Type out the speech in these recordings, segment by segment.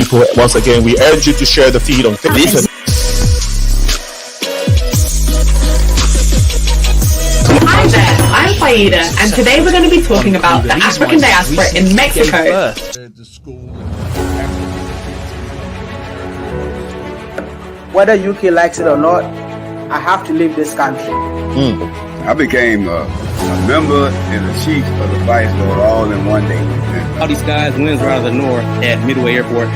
people. Once again, we urge you to share the feed on Facebook. Hi there, I'm Faida, and today we're going to be talking about the African diaspora in Mexico. Whether UK likes it or not, I have to leave this country. I became a member and a chief of the Vice Lord all in one day. All these guys, winds are out of the north at Midway Airport.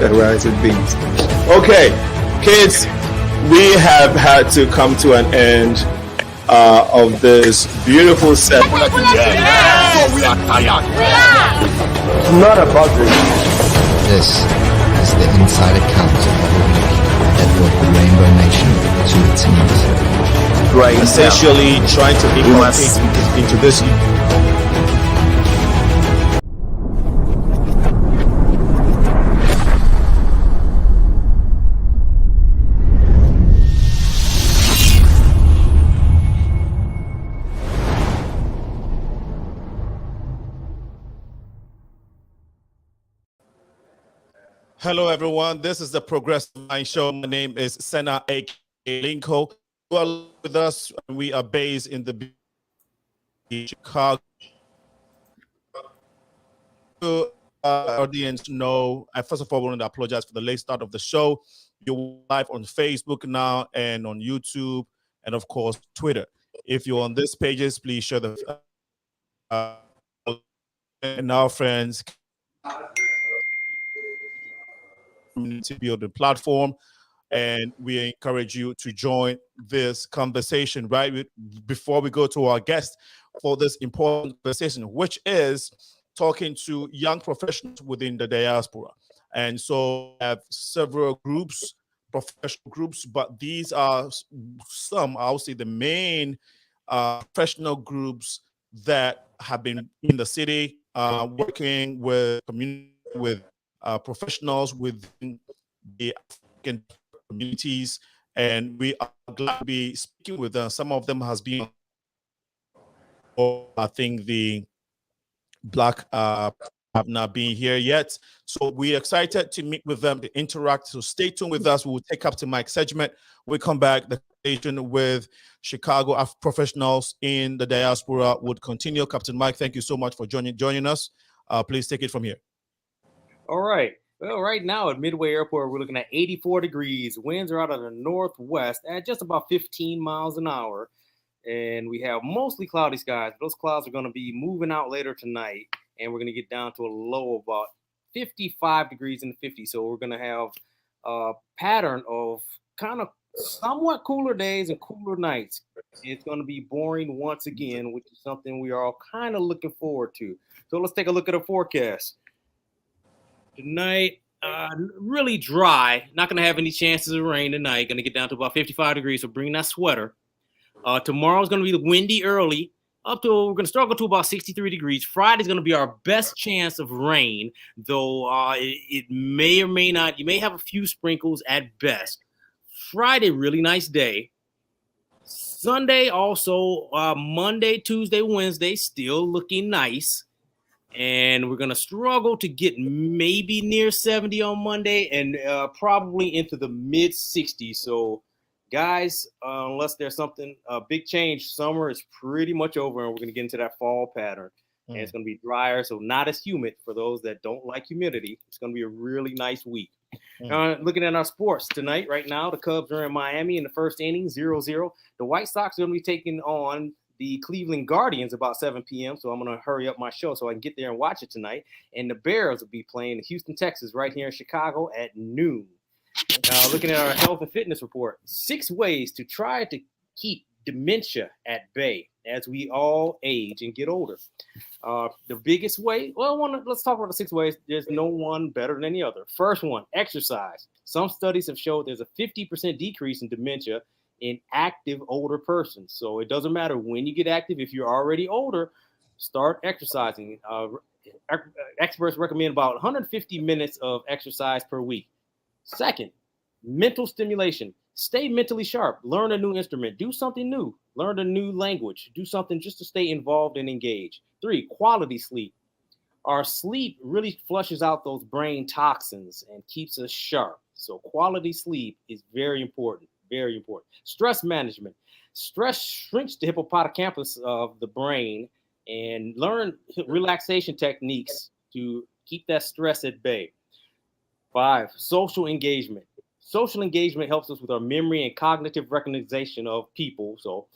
Rice and beans. Okay, kids, we have had to come to an end of this beautiful set. It's not about this. This is the inside account of the week that brought the Rainbow Nation to its knees. Right, essentially trying to implement into this. Hello, everyone. This is the Progressive Mind Show. My name is Senna A.K. Linko. You are with us. We are based in the Chicago. Audience know. I first of all want to apologize for the late start of the show. You're live on Facebook now and on YouTube and of course Twitter. If you're on these pages, please share the and our friends. Community building platform, and we encourage you to join this conversation right before we go to our guest for this important conversation, which is talking to young professionals within the diaspora. And so I have several groups, professional groups, but these are some, I'll say the main professional groups that have been in the city working with community, with professionals within the African communities, and we are glad to be speaking with them. Some of them has been, I think the Black have not been here yet. So we're excited to meet with them, to interact. So stay tuned with us. We will take up to Mike's segment. We come back. The conversation with Chicago professionals in the diaspora would continue. Captain Mike, thank you so much for joining us. Please take it from here. All right. Well, right now at Midway Airport, we're looking at 84 degrees. Winds are out of the northwest at just about 15 miles an hour. And we have mostly cloudy skies. Those clouds are going to be moving out later tonight. And we're going to get down to a low of about 55 degrees in the 50s. So we're going to have a pattern of kind of somewhat cooler days and cooler nights. It's going to be boring once again, which is something we are all kind of looking forward to. So let's take a look at the forecast. Tonight, really dry. Not going to have any chances of rain tonight. Going to get down to about 55 degrees, so bring that sweater. Tomorrow's going to be windy early. We're going to struggle to about 63 degrees. Friday's going to be our best chance of rain, though it may or may not. You may have a few sprinkles at best. Friday, really nice day. Sunday also, Monday, Tuesday, Wednesday, still looking nice. And we're going to struggle to get maybe near 70 on Monday and probably into the mid 60s. So, guys, unless there's something, a big change, summer is pretty much over and we're going to get into that fall pattern. And it's going to be drier, so not as humid for those that don't like humidity. It's going to be a really nice week. Looking at our sports tonight, right now, the Cubs are in Miami in the first inning, 0-0. The White Sox are going to be taking on the Cleveland Guardians about 7 p.m. So I'm going to hurry up my show so I can get there and watch it tonight. And the Bears will be playing Houston, Texas, right here in Chicago at noon. Looking at our health and fitness report, 6 ways to try to keep dementia at bay as we all age and get older. The biggest way, let's talk about the 6 ways. There's no one better than the other. First one, exercise. Some studies have showed there's a 50% decrease in dementia in active older persons. So it doesn't matter when you get active. If you're already older, start exercising. Experts recommend about 150 minutes of exercise per week. Second, mental stimulation. Stay mentally sharp. Learn a new instrument. Do something new. Learn a new language. Do something just to stay involved and engaged. 3, quality sleep. Our sleep really flushes out those brain toxins and keeps us sharp. So quality sleep is very important, very important. Stress management. Stress shrinks the hippocampus of the brain, and learn relaxation techniques to keep that stress at bay. 5, social engagement. Social engagement helps us with our memory and cognitive recognition of people. So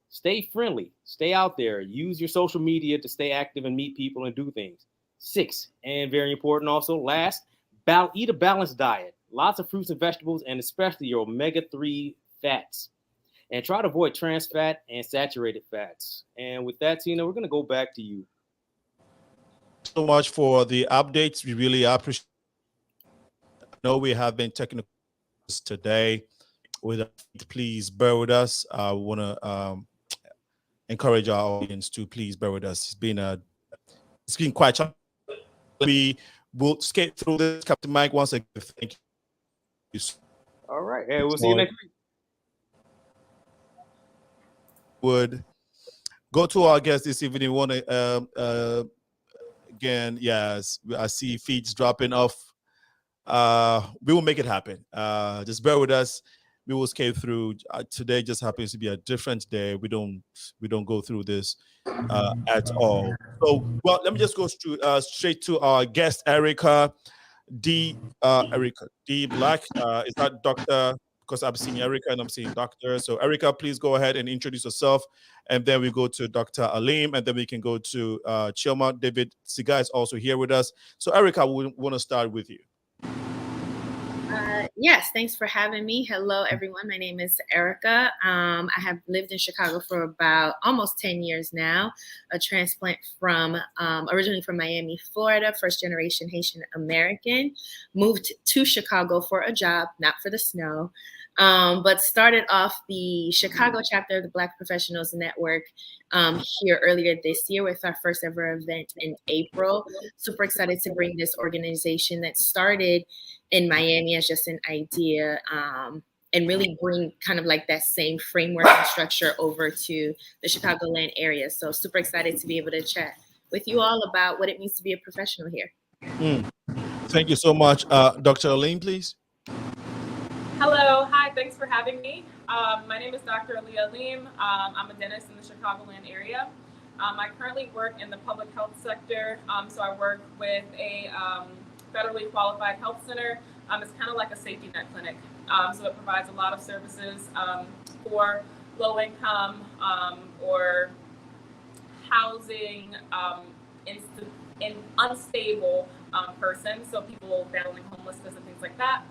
stay friendly, stay out there, use your social media to stay active and meet people and do things. 6, and very important also, last, eat a balanced diet. Lots of fruits and vegetables, and especially your omega-3 fats. And try to avoid trans fat and saturated fats. And with that, Tina, we're going to go back to you. So much for the updates. We really appreciate it. I know we have been technical today. Please bear with us. I want to encourage our audience to please bear with us. It's been quite challenging. We will skate through this. Captain Mike, once again, thank you. All right, and we'll see you next week. Would go to our guest this evening. Want to again, yes, I see feeds dropping off. We will make it happen. Just bear with us. We will skate through. Today just happens to be a different day. We don't go through this at all. So, well, let me just go straight to our guest, Erica D. Erica D. Black. Is that Dr.? Because I'm seeing Erica and I'm seeing Doctor. So, Erica, please go ahead and introduce yourself, and then we go to Dr. Alim, and then we can go to CHIOMA. David ZIGAH is also here with us. So, Erica, we want to start with you. Yes, thanks for having me. Hello, everyone. My name is Erica. I have lived in Chicago for about almost 10 years now. A transplant from originally from Miami, Florida, first generation Haitian American. Moved to Chicago for a job, not for the snow, but started off the Chicago chapter of the Black Professionals Network here earlier this year with our first ever event in April. Super excited to bring this organization that started in Miami as just an idea and really bring kind of like that same framework and structure over to the Chicagoland area. So super excited to be able to chat with you all about what it means to be a professional here. Thank you so much. Dr. Alim, please. Hello, hi, thanks for having me. My name is Dr. Alim. I'm a dentist in the Chicagoland area. I currently work in the public health sector. So I work with a federally qualified health center. It's kind of like a safety net clinic. So it provides a lot of services for low income or housing in unstable persons. So people battling homelessness and things like that.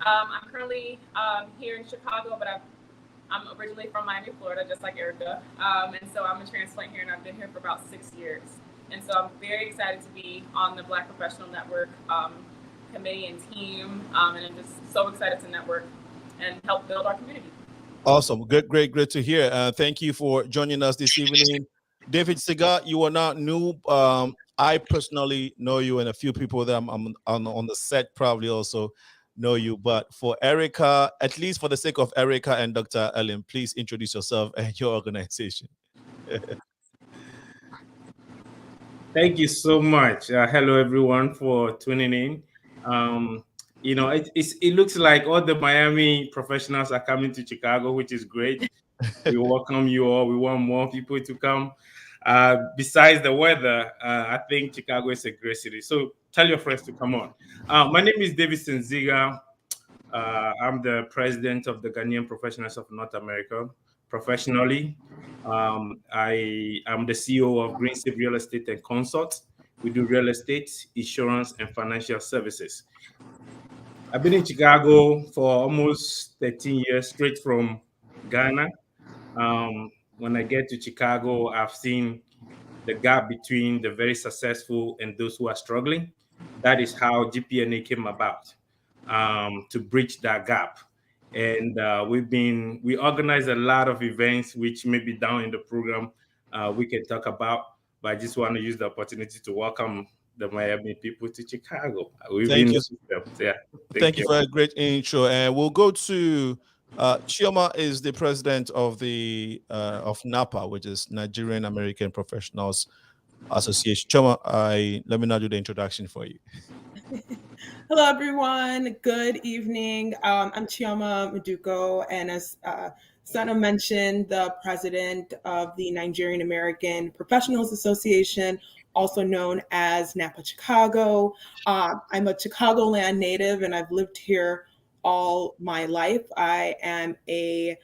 I'm currently here in Chicago, but I'm originally from Miami, Florida, just like Erica. And so I'm a transplant here, and I've been here for about 6 years. And so I'm very excited to be on the Black Professional Network committee and team. And I'm just so excited to network and help build our community. Awesome. Great to hear. Thank you for joining us this evening. David ZIGAH, you are not new. I personally know you, and a few people that I'm on the set probably also know you. But for Erica, at least for the sake of Erica and Dr. Alim, please introduce yourself and your organization. Thank you so much. Hello, everyone, for tuning in. You know, it looks like all the Miami professionals are coming to Chicago, which is great. We welcome you all. We want more people to come. Besides the weather, I think Chicago is a great city. So tell your friends to come on. My name is Davidson ZIGAH. I'm the president of the Ghanaian Professionals of North America. Professionally, I am the CEO of Green Safe Real Estate and Consults. We do real estate, insurance, and financial services. I've been in Chicago for almost 13 years, straight from Ghana. When I get to Chicago, I've seen the gap between the very successful and those who are struggling. That is how GPNA came about, to bridge that gap. And we organize a lot of events, which maybe down in the program we can talk about. But I just want to use the opportunity to welcome the Miami people to Chicago. We've Thank been you. yeah. Thank you for a great intro. And we'll go to CHIOMA is the president of the of NAPA, which is Nigerian American Professionals Association. CHIOMA, let me now do the introduction for you. Hello, everyone. Good evening. I'm CHIOMA MADUKO, and as Sana mentioned, the president of the Nigerian American Professionals Association, also known as NAPA Chicago. I'm a Chicagoland native, and I've lived here all my life. I am a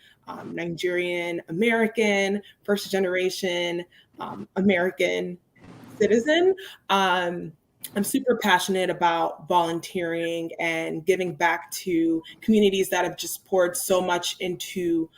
Nigerian American, first generation American citizen. I'm super passionate about volunteering and giving back to communities that have just poured so much into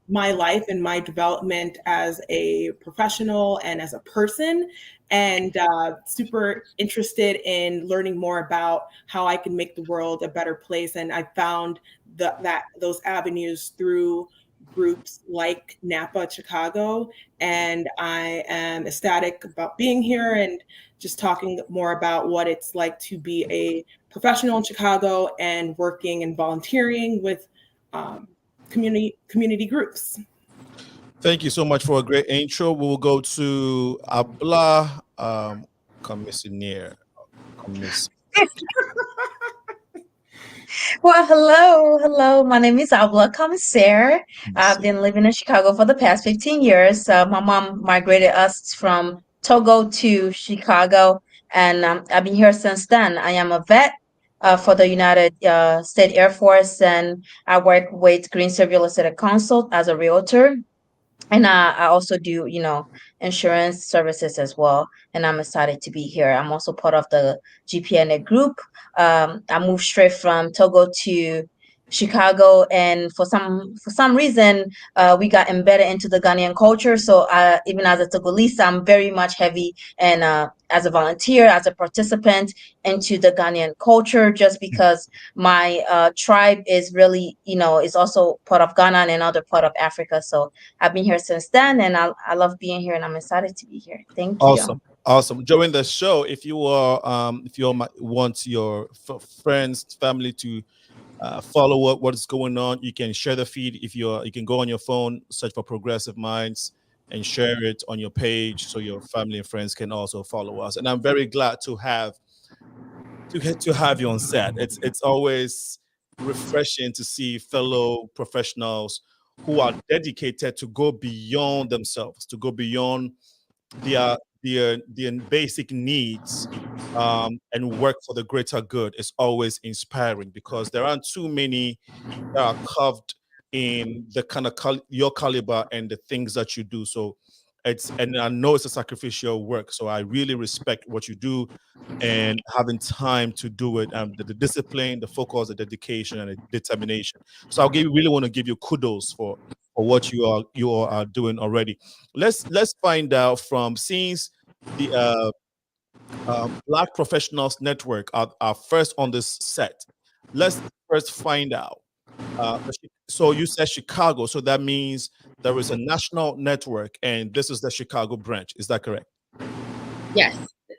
my life and my development as a professional and as a person, and super interested in learning more about how I can make the world a better place. And I found those avenues through groups like NAPA Chicago, and I am ecstatic about being here and just talking more about what it's like to be a professional in Chicago and working and volunteering with community groups. Thank you so much for a great intro. We will go to Abla Commissioner. Well, hello. My name is Abla Commissaire. I've been living in Chicago for the past 15 years. My mom migrated us from Togo to Chicago, and I've been here since then. I am a vet for the United States Air Force, and I work with Greensill Real Estate Consult as a realtor. And I also do, insurance services as well. And I'm excited to be here. I'm also part of the GPNA group. I moved straight from Togo to Chicago, and for some reason, we got embedded into the Ghanaian culture. So even as a Togolese, I'm very much heavy and as a volunteer, as a participant into the Ghanaian culture, just because my tribe is really, is also part of Ghana and another part of Africa. So I've been here since then, and I love being here, and I'm excited to be here. Thank you. Awesome. During the show, if you want your friends, family to follow up what is going on, you can share the feed. You can go on your phone, search for Progressive Minds, and share it on your page so your family and friends can also follow us. And I'm very glad to have you on set. It's always refreshing to see fellow professionals who are dedicated to go beyond themselves, to go beyond their basic needs, and work for the greater good. Is always inspiring, because there aren't too many that are carved in the kind of your caliber and the things that you do. So and I know it's a sacrificial work, so I really respect what you do and having time to do it, and the discipline, the focus, the dedication, and the determination. So really want to give you kudos for what you are doing already. Let's find out from, since the Black Professionals Network are first on this set. Let's first find out. So you said Chicago, so that means there is a national network, and this is the Chicago branch. Is that correct? Yes,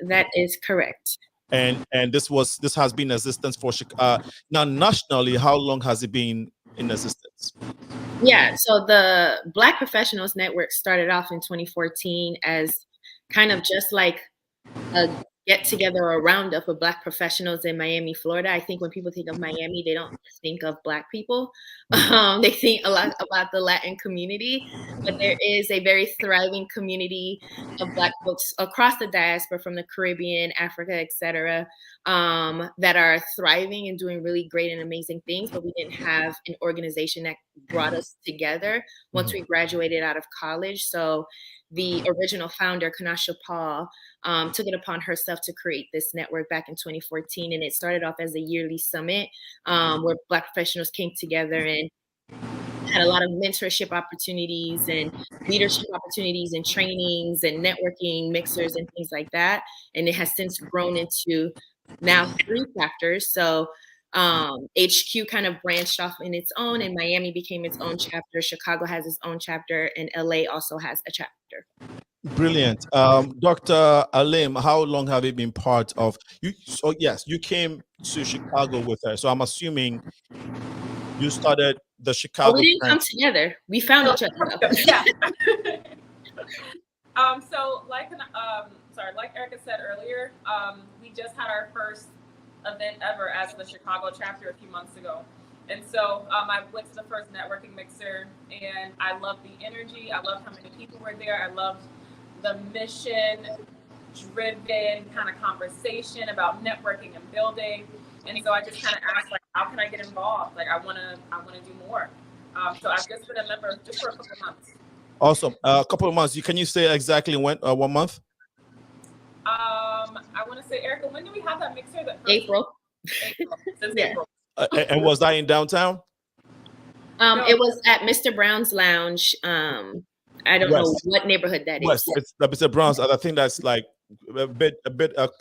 that is correct. And this has been in existence for Chicago. Now nationally, how long has it been in existence? Yeah, so the Black Professionals Network started off in 2014 as kind of just like a get together or a roundup of Black professionals in Miami, Florida. I think when people think of Miami, they don't think of Black people. They think a lot about the Latin community, but there is a very thriving community of Black folks across the diaspora, from the Caribbean, Africa, etc., that are thriving and doing really great and amazing things. But we didn't have an organization that brought us together once we graduated out of college. So the original founder, Kanasha Paul, took it upon herself to create this network back in 2014. And it started off as a yearly summit where Black professionals came together and had a lot of mentorship opportunities and leadership opportunities and trainings and networking mixers and things like that. And it has since grown into now 3 chapters. So HQ kind of branched off in its own, and Miami became its own chapter. Chicago has its own chapter, and LA also has a chapter. Brilliant. Dr. Alim, how long have you been part of you? So yes, you came to Chicago with her. So I'm assuming you started the Chicago. Oh, we didn't come together. We found each other. Yeah. So like Erica said earlier, we just had our first event ever as the Chicago chapter a few months ago. And so I went to the first networking mixer, and I loved the energy. I loved how many people were there. I loved the mission-driven kind of conversation about networking and building. And so I just kind of asked, like, how can I get involved? Like, I want to do more. So I've just been a member just for a couple of months. Awesome. A couple of months. Can you say exactly when? 1 month? I want to say, Erica, when do we have that mixer? April. Since Yeah. April. And was that in downtown? No. It was at Mr. Brown's Lounge. I don't know what neighborhood that West. is. It's Mr. Brown's. I think that's like a bit.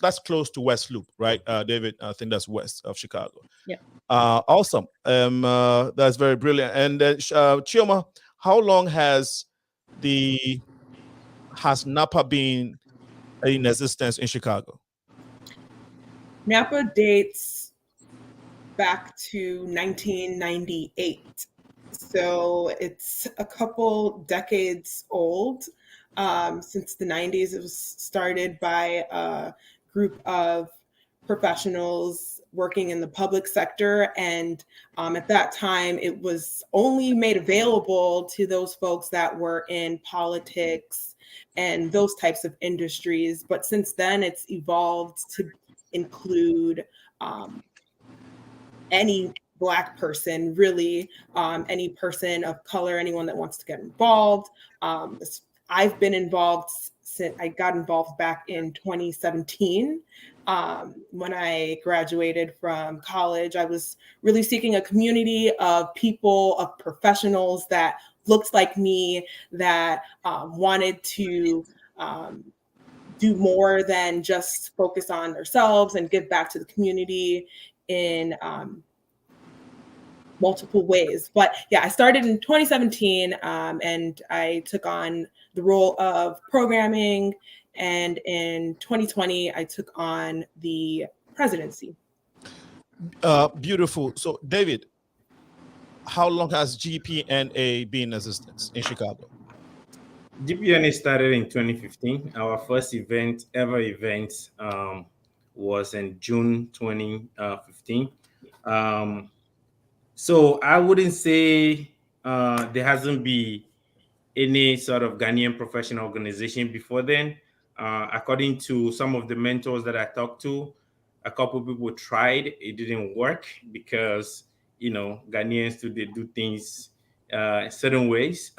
That's close to West Loop, right, David? I think that's west of Chicago. Yeah. Awesome. That's very brilliant. And CHIOMA, how long has NAPA been in existence in Chicago? NAPA dates back to 1998. So it's a couple decades old. Since the 90s, it was started by a group of professionals working in the public sector. And at that time, it was only made available to those folks that were in politics and those types of industries. But since then, it's evolved to include any Black person, really, any person of color, anyone that wants to get involved. I've been involved since I got involved back in 2017. When I graduated from college, I was really seeking a community of people, of professionals that looked like me, that wanted to do more than just focus on themselves and give back to the community in multiple ways. But yeah, I started in 2017 and I took on the role of programming. And in 2020, I took on the presidency. Beautiful. So David, how long has GPNA been in existence in Chicago? GPNA started in 2015. Our first ever event was in June 2015. So I wouldn't say there hasn't been any sort of Ghanaian professional organization before then. According to some of the mentors that I talked to, a couple of people tried. It didn't work because, Ghanaians they do things certain ways.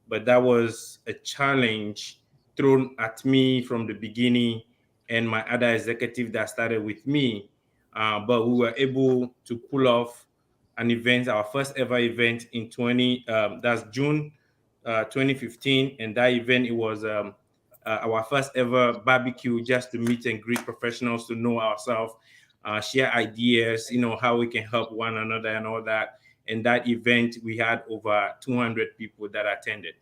But that was a challenge thrown at me from the beginning and my other executive that started with me. But we were able to pull off an event, our first ever event in that's June 2015. And that event, it was our first ever barbecue, just to meet and greet professionals, to know ourselves, share ideas, how we can help one another and all that. And that event, we had over 200 people that attended.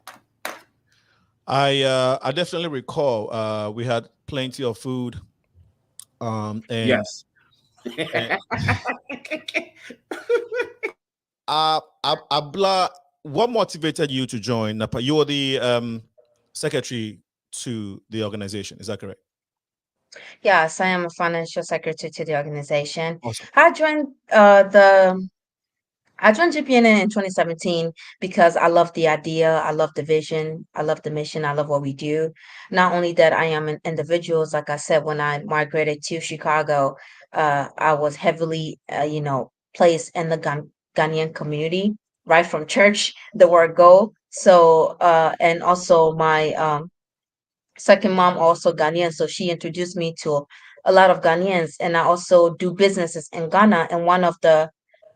I definitely recall we had plenty of food. And yes. Abla, what motivated you to join NAPA? You were the secretary to the organization, is that correct? Yes, I am a financial secretary to the organization. Awesome. I joined GPNA in 2017 because I love the idea, I love the vision, I love the mission, I love what we do. Not only that, I am an individual. Like I said, when I migrated to Chicago, I was heavily, placed in the Ghanaian community, right from church, the word go. So, and also my second mom, also Ghanaian, so she introduced me to a lot of Ghanaians, and I also do businesses in Ghana. And one of the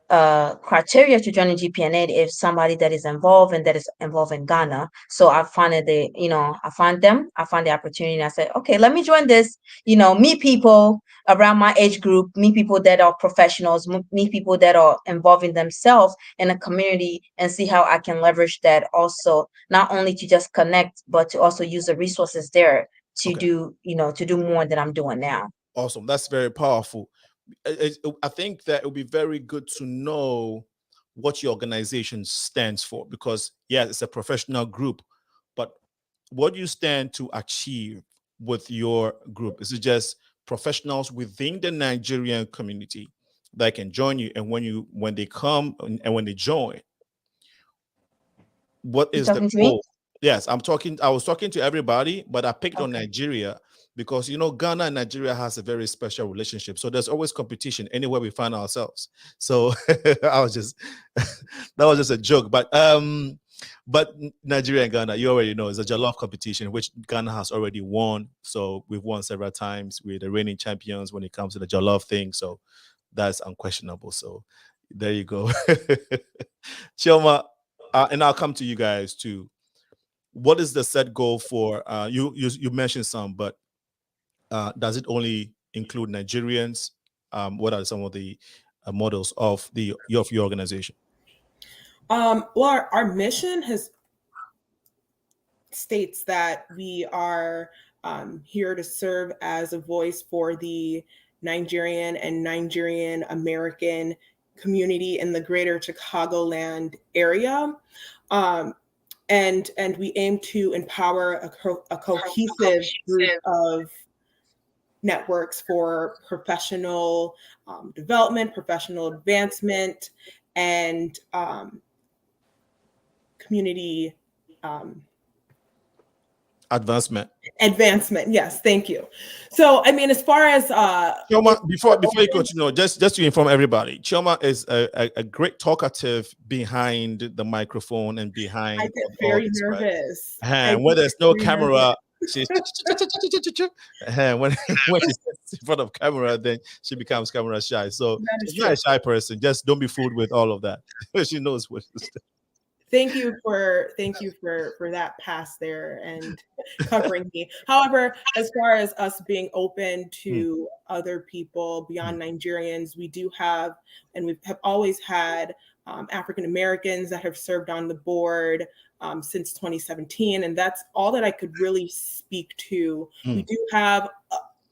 criteria to join the GPNA if somebody that is involved and that is involved in Ghana. So I found I found the opportunity, and I said, okay, let me join this, meet people around my age group, meet people that are professionals, meet people that are involving themselves in a community, and see how I can leverage that also, not only to just connect, but to also use the resources there to do more than I'm doing now. Awesome. That's very powerful. I think that it would be very good to know what your organization stands for, because yes, it's a professional group, but what do you stand to achieve with your group? Is it just professionals within the Nigerian community that can join you? And when they come and when they join, what is the goal? Yes, I was talking to everybody, but I picked on Nigeria because Ghana and Nigeria has a very special relationship. So there's always competition anywhere we find ourselves. So that was just a joke. But Nigeria and Ghana, you already know, it's a jollof competition which Ghana has already won. So we've won several times. We're the reigning champions when it comes to the jollof thing. So that's unquestionable. So there you go. CHIOMA, and I'll come to you guys too. What is the set goal for you mentioned some, but does it only include Nigerians? What are some of the models of your organization? Well, our mission states that we are here to serve as a voice for the Nigerian and Nigerian American community in the greater Chicagoland area. And we aim to empower a cohesive group of networks for professional development, professional advancement, and community advancement. Yes, thank you. So, I mean, as far as CHIOMA, before you continue, just to inform everybody, CHIOMA is a great talkative behind the microphone and behind. I get very nervous. And when there's no camera, she's when she's in front of camera, then she becomes camera shy. So she's not a shy person. Just don't be fooled with all of that. She knows what. Thank you for that pass there and covering me. However, as far as us being open to other people beyond Nigerians, we do have, and we have always had African Americans that have served on the board since 2017, and that's all that I could really speak to. We do have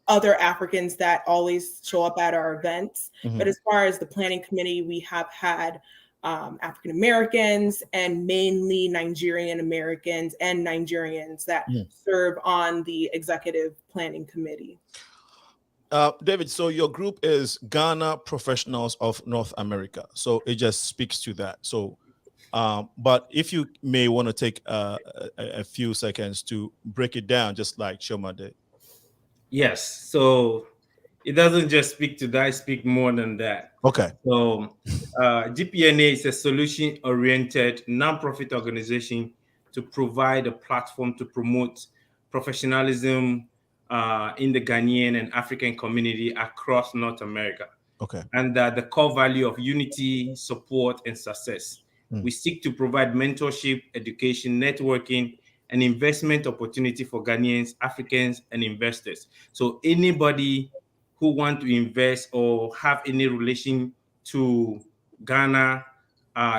other Africans that always show up at our events, but as far as the planning committee, we have had African Americans and mainly Nigerian Americans and Nigerians that serve on the executive planning committee. David, so your group is Ghana Professionals of North America. So it just speaks to that. So, but if you may want to take a few seconds to break it down, just like CHIOMA did. Yes. So it doesn't just speak to that, it speaks more than that. Okay. So GPNA is a solution-oriented nonprofit organization to provide a platform to promote professionalism in the Ghanaian and African community across North America. Okay. And the core value of unity, support, and success. We seek to provide mentorship, education, networking, and investment opportunity for Ghanaians, Africans, and investors. So anybody who want to invest or have any relation to Ghana,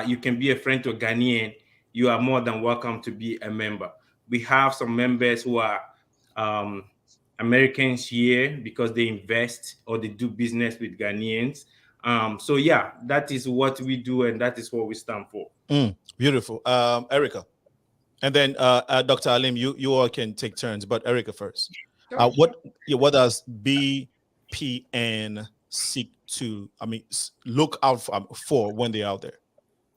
you can be a friend to a Ghanaian, you are more than welcome to be a member. We have some members who are Americans here because they invest or they do business with Ghanaians. So yeah, that is what we do and that is what we stand for. Beautiful. Erica. And then Dr. Alim, you all can take turns, but Erica first. Sure. What does BPN seek to, look out for when they're out there?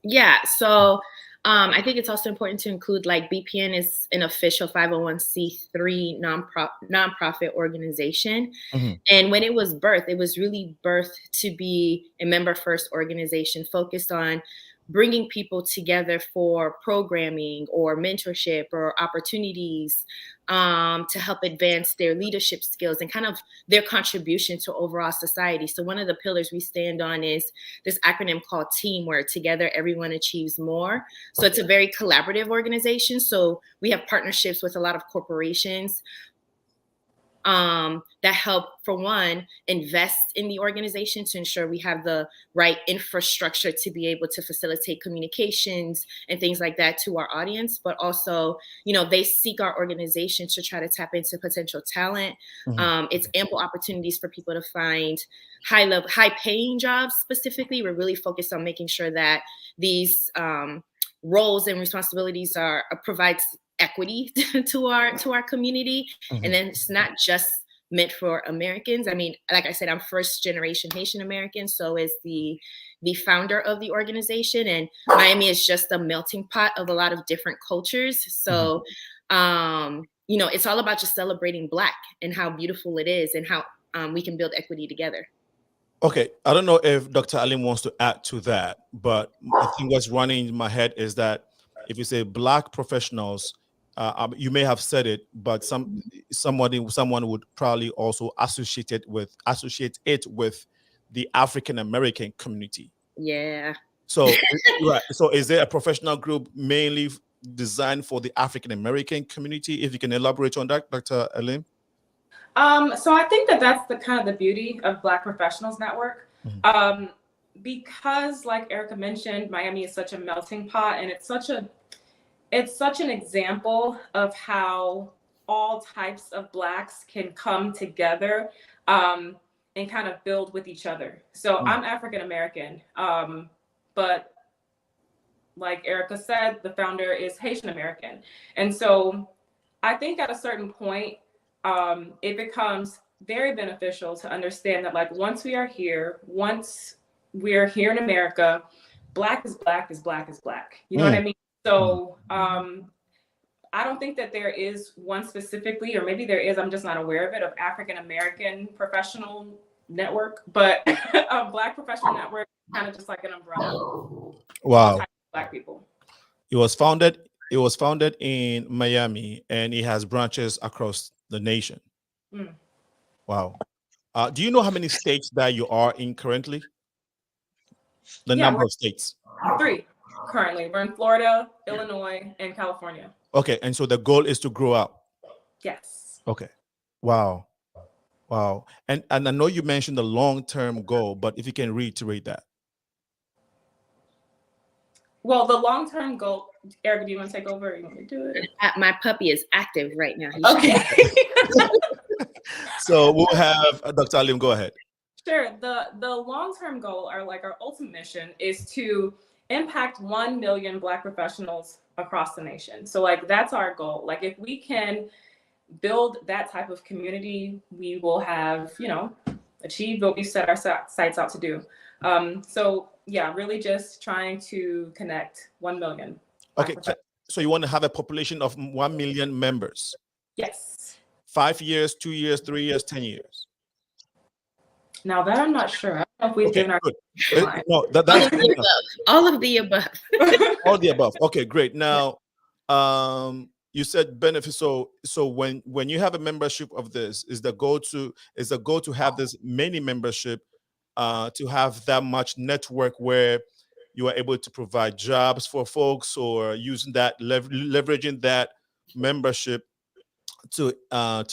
Yeah, so I think it's also important to include, like, BPN is an official 501c3 nonprofit organization. And when it was really birthed to be a member first organization focused on bringing people together for programming or mentorship or opportunities to help advance their leadership skills and kind of their contribution to overall society. So one of the pillars we stand on is this acronym called TEAM, where together everyone achieves more. So it's a very collaborative organization. So we have partnerships with a lot of corporations that help, for one, invest in the organization to ensure we have the right infrastructure to be able to facilitate communications and things like that to our audience. But also, you know, they seek our organization to try to tap into potential talent. It's ample opportunities for people to find high paying jobs. Specifically, we're really focused on making sure that these roles and responsibilities provides equity to our community. And then it's not just meant for Americans. I mean, like I said, I'm first generation Haitian American, so is the founder of the organization, and Miami is just a melting pot of a lot of different cultures. So you know, it's all about just celebrating Black and how beautiful it is and how we can build equity together. Okay, I don't know if Dr. Alim wants to add to that, but I think what's running in my head is that if you say Black professionals, you may have said it, but someone would probably also associate it with the African American community. Yeah. So, right. So, is there a professional group mainly designed for the African American community? If you can elaborate on that, Dr. Alim. So I think that's the kind of the beauty of Black Professionals Network. Because, like Erica mentioned, Miami is such a melting pot, and it's such an example of how all types of Blacks can come together and kind of build with each other. So I'm African American, but like Erica said, the founder is Haitian American. And so I think at a certain point, it becomes very beneficial to understand that, like, once we are here in America, Black is Black is Black is Black. You know what I mean? So I don't think that there is one specifically, or maybe there is, I'm just not aware of it, of African American professional network, but a Black professional network is kind of just like an umbrella. Wow. Black people. It was founded in Miami, and it has branches across the nation. Wow. Do you know how many states that you are in currently? The number of states? 3 currently. We're in Florida, Illinois, and California. Okay, and so the goal is to grow out. Yes. Okay. Wow. Wow. And I know you mentioned the long-term goal, but if you can reiterate that. Well, the long-term goal, Erica, do you want to take over, or you want me to do it? My puppy is active right now. Okay. So we'll have Dr. Alim, go ahead. Sure. The long-term goal, or like our ultimate mission, is to impact 1 million Black professionals across the nation. So like that's our goal. Like if we can build that type of community, we will have, you know, achieved what we set our sights out to do. So yeah, really just trying to connect 1 million. Okay, so you want to have a population of 1 million members? Yes. 5 years, 2 years, 3 years, 10 years? Now that I'm not sure. I don't know if we've given our no, that's all of the above. All the above. Okay, great. Now, you said benefits. So when you have a membership of this, is the goal to have this many membership, to have that much network where you are able to provide jobs for folks, or using that leveraging that membership to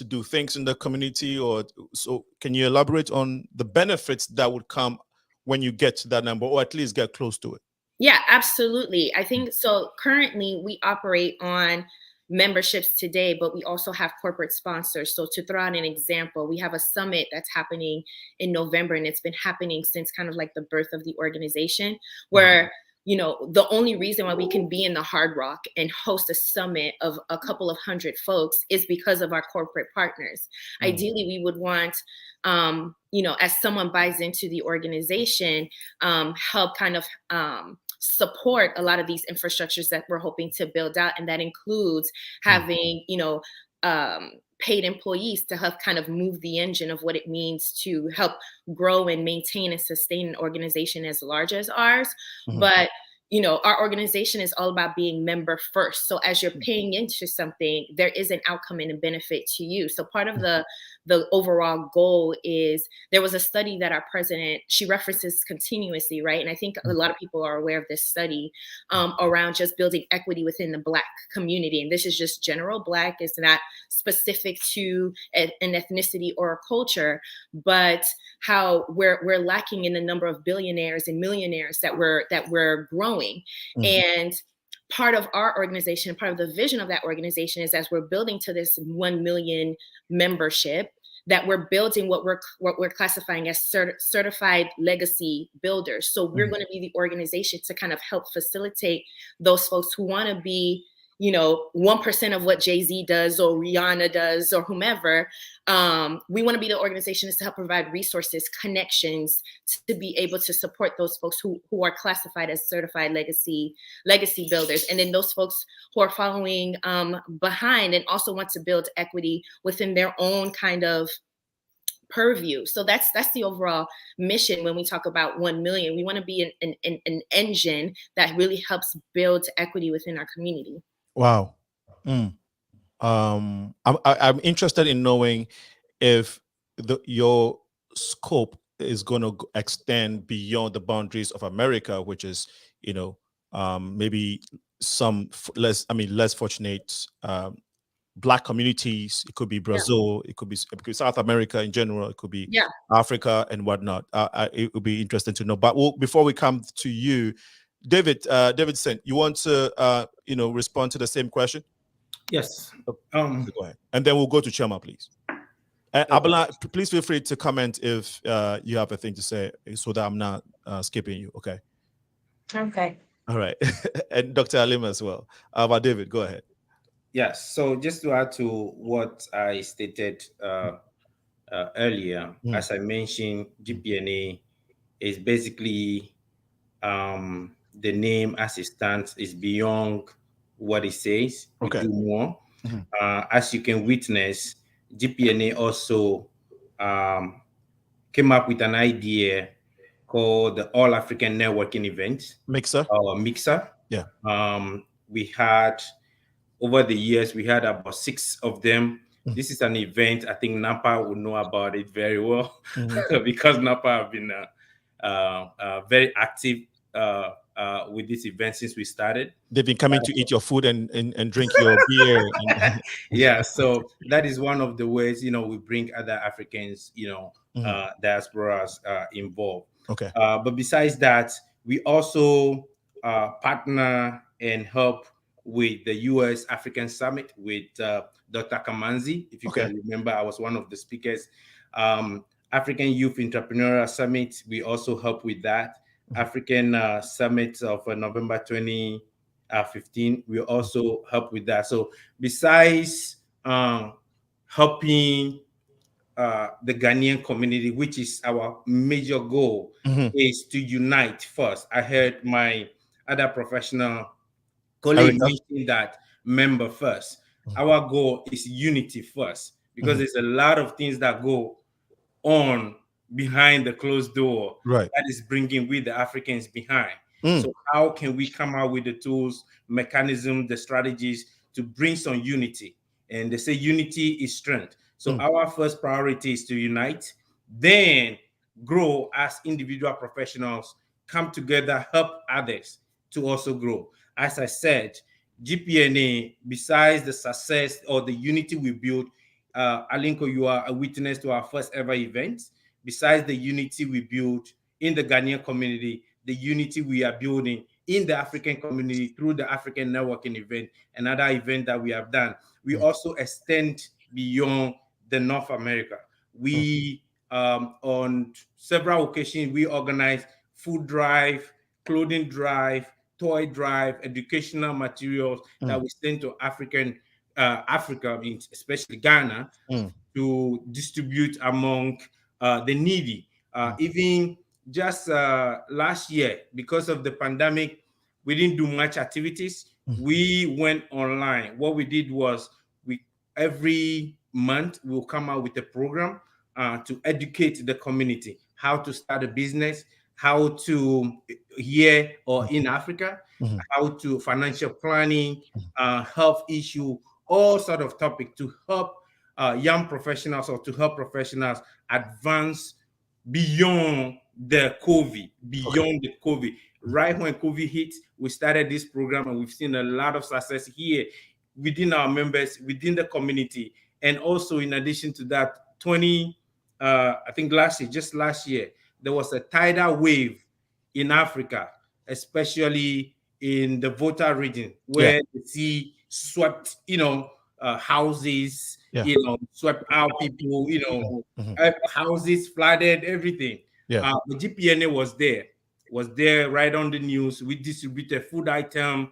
do things in the community? Or so can you elaborate on the benefits that would come when you get to that number, or at least get close to it? Yeah, absolutely. I think so. Currently we operate on memberships today, but we also have corporate sponsors. So to throw out an example, we have a summit that's happening in November, and it's been happening since kind of like the birth of the organization, where you know, the only reason why we can be in the Hard Rock and host a summit of a couple of hundred folks is because of our corporate partners. Ideally, we would want, you know, as someone buys into the organization, help kind of support a lot of these infrastructures that we're hoping to build out. And that includes having, you know, paid employees to help kind of move the engine of what it means to help grow and maintain and sustain an organization as large as ours. But you know, our organization is all about being member first. So as you're paying into something, there is an outcome and a benefit to you. So part of the overall goal is, there was a study that our president, she references continuously, right? And I think a lot of people are aware of this study around just building equity within the Black community. And this is just general Black, it's not specific to an ethnicity or a culture, but how we're lacking in the number of billionaires and millionaires that we're growing. And part of our organization, part of the vision of that organization is, as we're building to this 1 million membership, that we're building what we're classifying as certified legacy builders. So we're going to be the organization to kind of help facilitate those folks who want to be, you know, 1% of what Jay-Z does or Rihanna does or whomever. We want to be the organization to help provide resources, connections to be able to support those folks who are classified as certified legacy builders. And then those folks who are following behind and also want to build equity within their own kind of purview. So that's the overall mission. When we talk about 1 million, we want to be an engine that really helps build equity within our community. Wow. I'm interested in knowing if your scope is going to extend beyond the boundaries of America, which is, you know, maybe some less fortunate Black communities. It could be Brazil, it could be South America in general, it could be Africa and whatnot. It would be interesting to know. But before we come to you, Davidson, you want to respond to the same question? Yes. Go ahead, and then we'll go to CHIOMA, please. Abala, please feel free to comment if you have a thing to say, so that I'm not skipping you. Okay. Okay. All right. And Dr. Alim as well. But David, go ahead. Yes. So just to add to what I stated earlier, as I mentioned, GPNA is basically the name as it stands is beyond what it says. We do more. As you can witness, GPNA also came up with an idea called the All African Networking Event. Mixer. Yeah. We had, over the years, we had about 6 of them. This is an event, I think NAPA will know about it very well, because NAPA have been very active with this event since we started. They've been coming to eat your food and drink your beer. Yeah, so that is one of the ways, we bring other Africans, diasporas involved. Okay. But besides that, we also partner and help with the U.S. African Summit with Dr. Kamanzi. If you can remember, I was one of the speakers. African Youth Entrepreneurial Summit, we also help with that. African Summit of November 2015, we also help with that. So besides helping the Ghanaian community, which is our major goal, is to unite first. I heard my other professional colleague mention that member first. Our goal is unity first, because there's a lot of things that go on behind the closed door that is bringing with the Africans behind. So how can we come out with the tools, mechanisms, the strategies to bring some unity? And they say unity is strength. So our first priority is to unite, then grow as individual professionals, come together, help others to also grow. As I said, GPNA, besides the success or the unity we built, Alinko, you are a witness to our first ever event. Besides the unity we built in the Ghanaian community, the unity we are building in the African community through the African networking event, another event that we have done, we also extend beyond the North America. We, on several occasions, we organize food drive, clothing drive, toy drive, educational materials that we send to Africa, especially Ghana, to distribute among the needy. Even just last year, because of the pandemic, we didn't do much activities. We went online. What we did was, every month we'll come out with a program to educate the community, how to start a business, how to here or in Africa, how to financial planning, health issue, all sort of topic to help young professionals or to help professionals advance beyond the COVID, beyond the COVID. Right when COVID hit, we started this program and we've seen a lot of success here within our members, within the community. And also in addition to that, I think just last year, there was a tidal wave in Africa, especially in the Volta region, where the sea swept, houses, swept out people, houses flooded, everything. The GPNA was there right on the news. We distributed food item,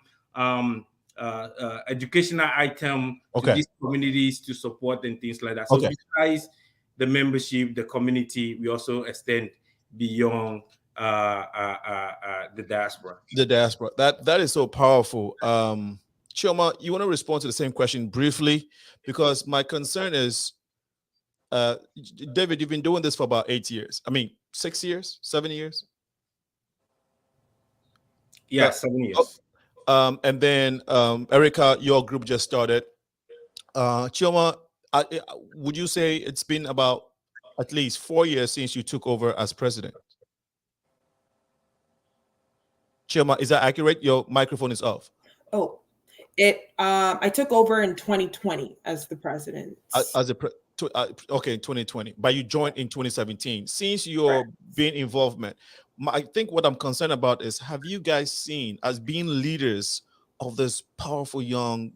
educational item to these communities to support and things like that. So besides the membership, the community, we also extend beyond the diaspora. The diaspora. That is so powerful. CHIOMA, you want to respond to the same question briefly? Because my concern is, David, you've been doing this for about 8 years. I mean, 6 years, 7 years? Yeah, 7 years. And then, Erica, your group just started. CHIOMA, would you say it's been about at least 4 years since you took over as president? CHIOMA, is that accurate? Your microphone is off. Oh, I took over in 2020 as the president. Okay, 2020, but you joined in 2017. Since your being involvement, I think what I'm concerned about is, have you guys seen, as being leaders of this powerful young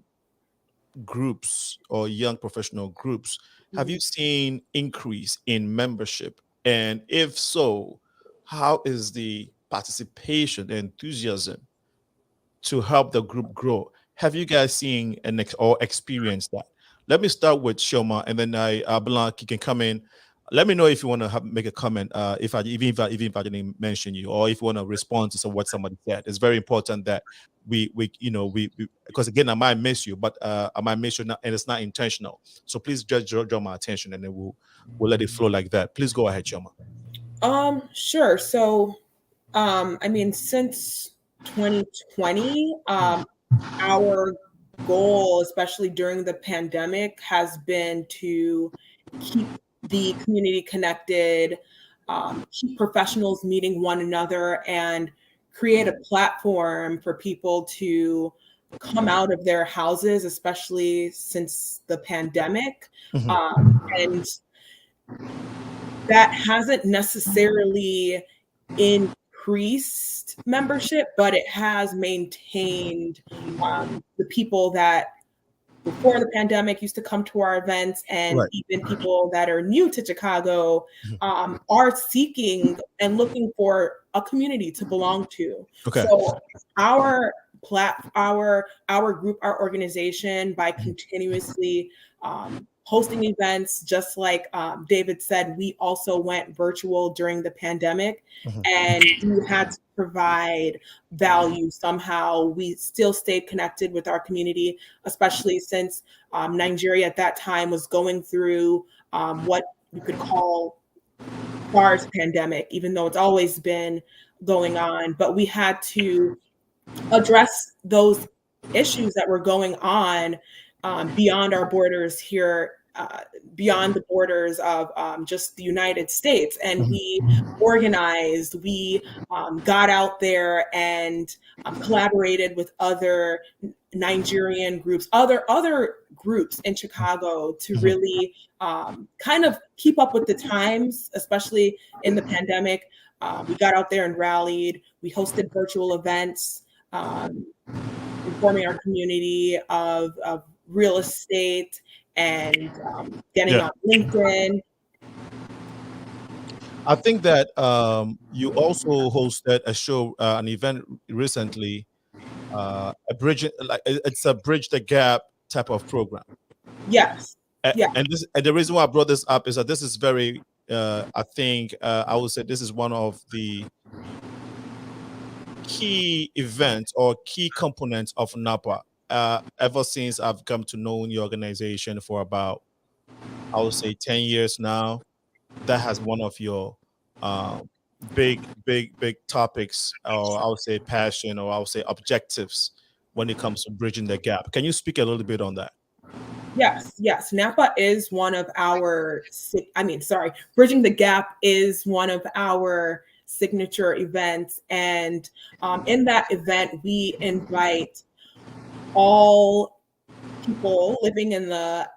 groups or young professional groups, have you seen increase in membership? And if so, how is the participation, enthusiasm to help the group grow? Have you guys seen or experienced that? Let me start with CHIOMA, and then Blanc, you can come in. Let me know if you want to make a comment, if I didn't mention you, or if you want to respond to what somebody said. It's very important that we because again, I might miss you, but I might miss you, and it's not intentional. So please just draw my attention, and then we'll let it flow like that. Please go ahead, CHIOMA. Sure. So, I mean, since 2020, our goal, especially during the pandemic, has been to keep the community connected, keep professionals meeting one another, and create a platform for people to come out of their houses, especially since the pandemic. And that hasn't necessarily increased membership, but it has maintained the people that before the pandemic used to come to our events, and even people that are new to Chicago are seeking and looking for a community to belong to. So our group, our organization, by continuously hosting events, just like David said, we also went virtual during the pandemic, and we had to provide value somehow. We still stayed connected with our community, especially since Nigeria at that time was going through what you could call SARS pandemic, even though it's always been going on. But we had to address those issues that were going on beyond our borders here, beyond the borders of just the United States. And we organized, we got out there and collaborated with other Nigerian groups, other groups in Chicago to really kind of keep up with the times, especially in the pandemic. We got out there and rallied. We hosted virtual events, informing our community of real estate and getting on LinkedIn. I think that you also hosted a show, an event recently, it's a bridge the gap type of program. Yes. And the reason why I brought this up is that this is very, I think, I would say this is one of the key events or key components of NAPA. Ever since I've come to know your organization for about, I would say 10 years now, that has one of your big topics, or I would say passion, or I would say objectives when it comes to bridging the gap. Can you speak a little bit on that? Yes. NAPA is one of our, Bridging the Gap is one of our signature events. And in that event, we invite all people living in the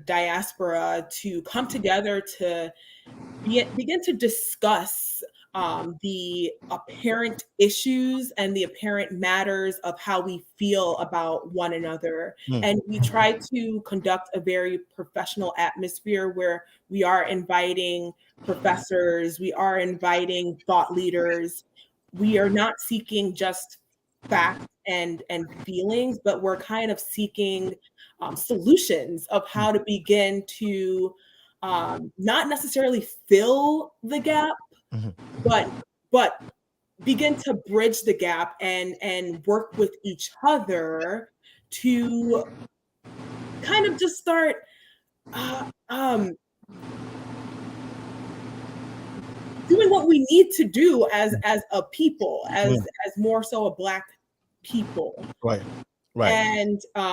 diaspora to come together to begin to discuss the apparent issues and the apparent matters of how we feel about one another. And we try to conduct a very professional atmosphere where we are inviting professors, we are inviting thought leaders. We are not seeking just facts and feelings, but we're kind of seeking solutions of how to begin to not necessarily fill the gap, but begin to bridge the gap and work with each other to kind of just start doing what we need to do as a people, as more so a Black people. Right. And we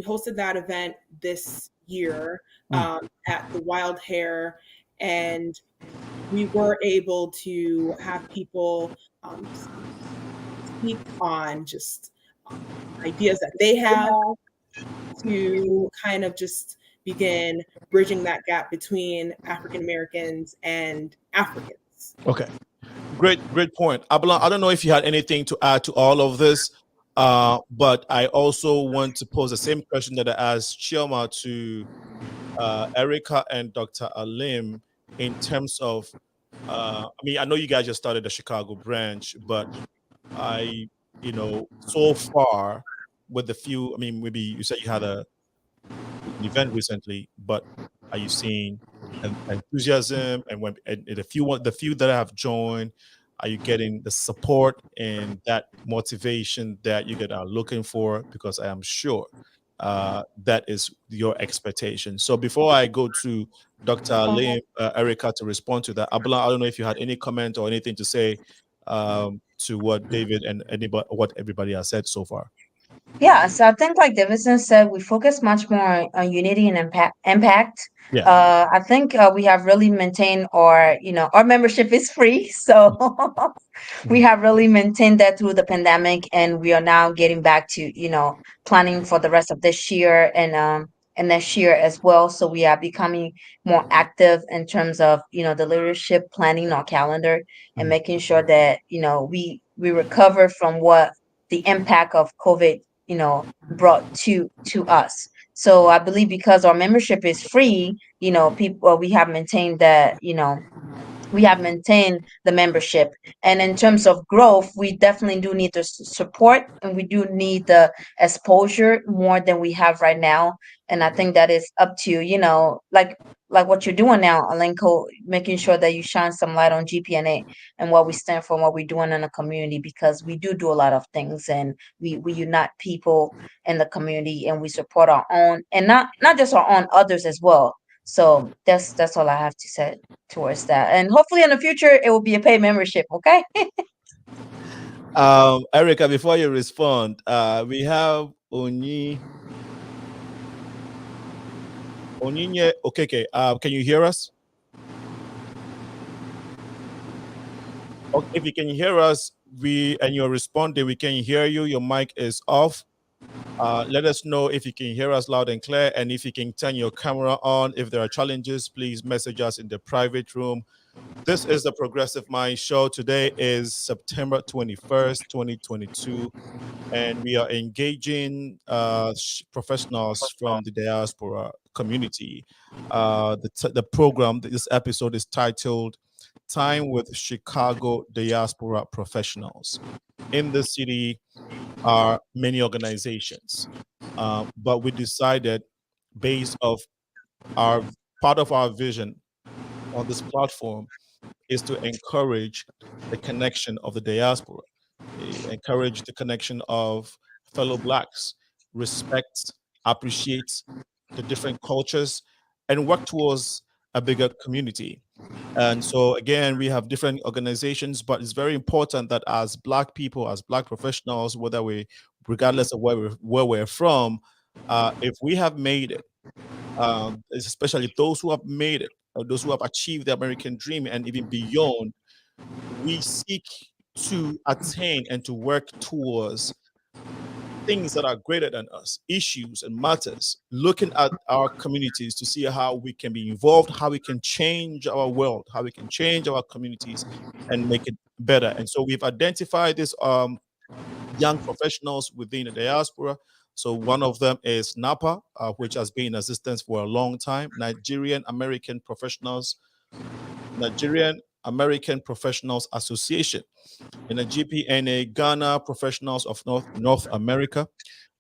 hosted that event this year at the Wild Hair, and we were able to have people speak on just ideas that they have to kind of just begin bridging that gap between African Americans and Africans. Okay. Great point. Abla, I don't know if you had anything to add to all of this, but I also want to pose the same question that I asked CHIOMA to Erica and Dr. Alim in terms of, I know you guys just started the Chicago branch, but so far with the few, maybe you said you had an event recently, but are you seeing enthusiasm, and the few that have joined, are you getting the support and that motivation that you are looking for? Because I am sure that is your expectation. So before I go to Dr. Alim, Erica, to respond to that, Abla, I don't know if you had any comment or anything to say to what David and what everybody has said so far. Yeah, so I think, like Davidson said, we focus much more on unity and impact. Yeah. I think we have really maintained our membership is free, so we have really maintained that through the pandemic, and we are now getting back to planning for the rest of this year and next year as well. So we are becoming more active in terms of the leadership planning our calendar and making sure that we recover from what the impact of COVID brought to us. So I believe because our membership is free, people, we have maintained that, we have maintained the membership. And in terms of growth, we definitely do need the support, and we do need the exposure more than we have right now. And I think that is up to, like what you're doing now, Alenko, making sure that you shine some light on GPNA and what we stand for and what we're doing in the community, because we do a lot of things, and we unite people in the community, and we support our own, and not just our own, others as well. So that's all I have to say towards that. And hopefully in the future it will be a paid membership. Okay. Erica, before you respond, we have Onyinye. Okay. Can you hear us? Okay, if you can hear us, and you're responding, we can hear you. Your mic is off. Let us know if you can hear us loud and clear, and if you can turn your camera on. If there are challenges, please message us in the private room. This is the Progressive Mind Show. Today is September 21st, 2022, and we are engaging professionals from the diaspora community. The program, this episode is titled Time with Chicago Diaspora Professionals. In the city are many organizations, but we decided, based of part of our vision on this platform, is to encourage the connection of the diaspora, encourage the connection of fellow Blacks, respect, appreciate the different cultures, and work towards a bigger community. And so again, we have different organizations, but it's very important that as Black people, as Black professionals, regardless of where we're from, if we have made it, especially those who have made it, or those who have achieved the American dream and even beyond, we seek to attain and to work towards things that are greater than us, issues and matters, looking at our communities to see how we can be involved, how we can change our world, how we can change our communities and make it better. And so we've identified these young professionals within the diaspora. So one of them is NAPA, which has been in existence for a long time, Nigerian American Professionals Association, and the GPNA, Ghana Professionals of North America,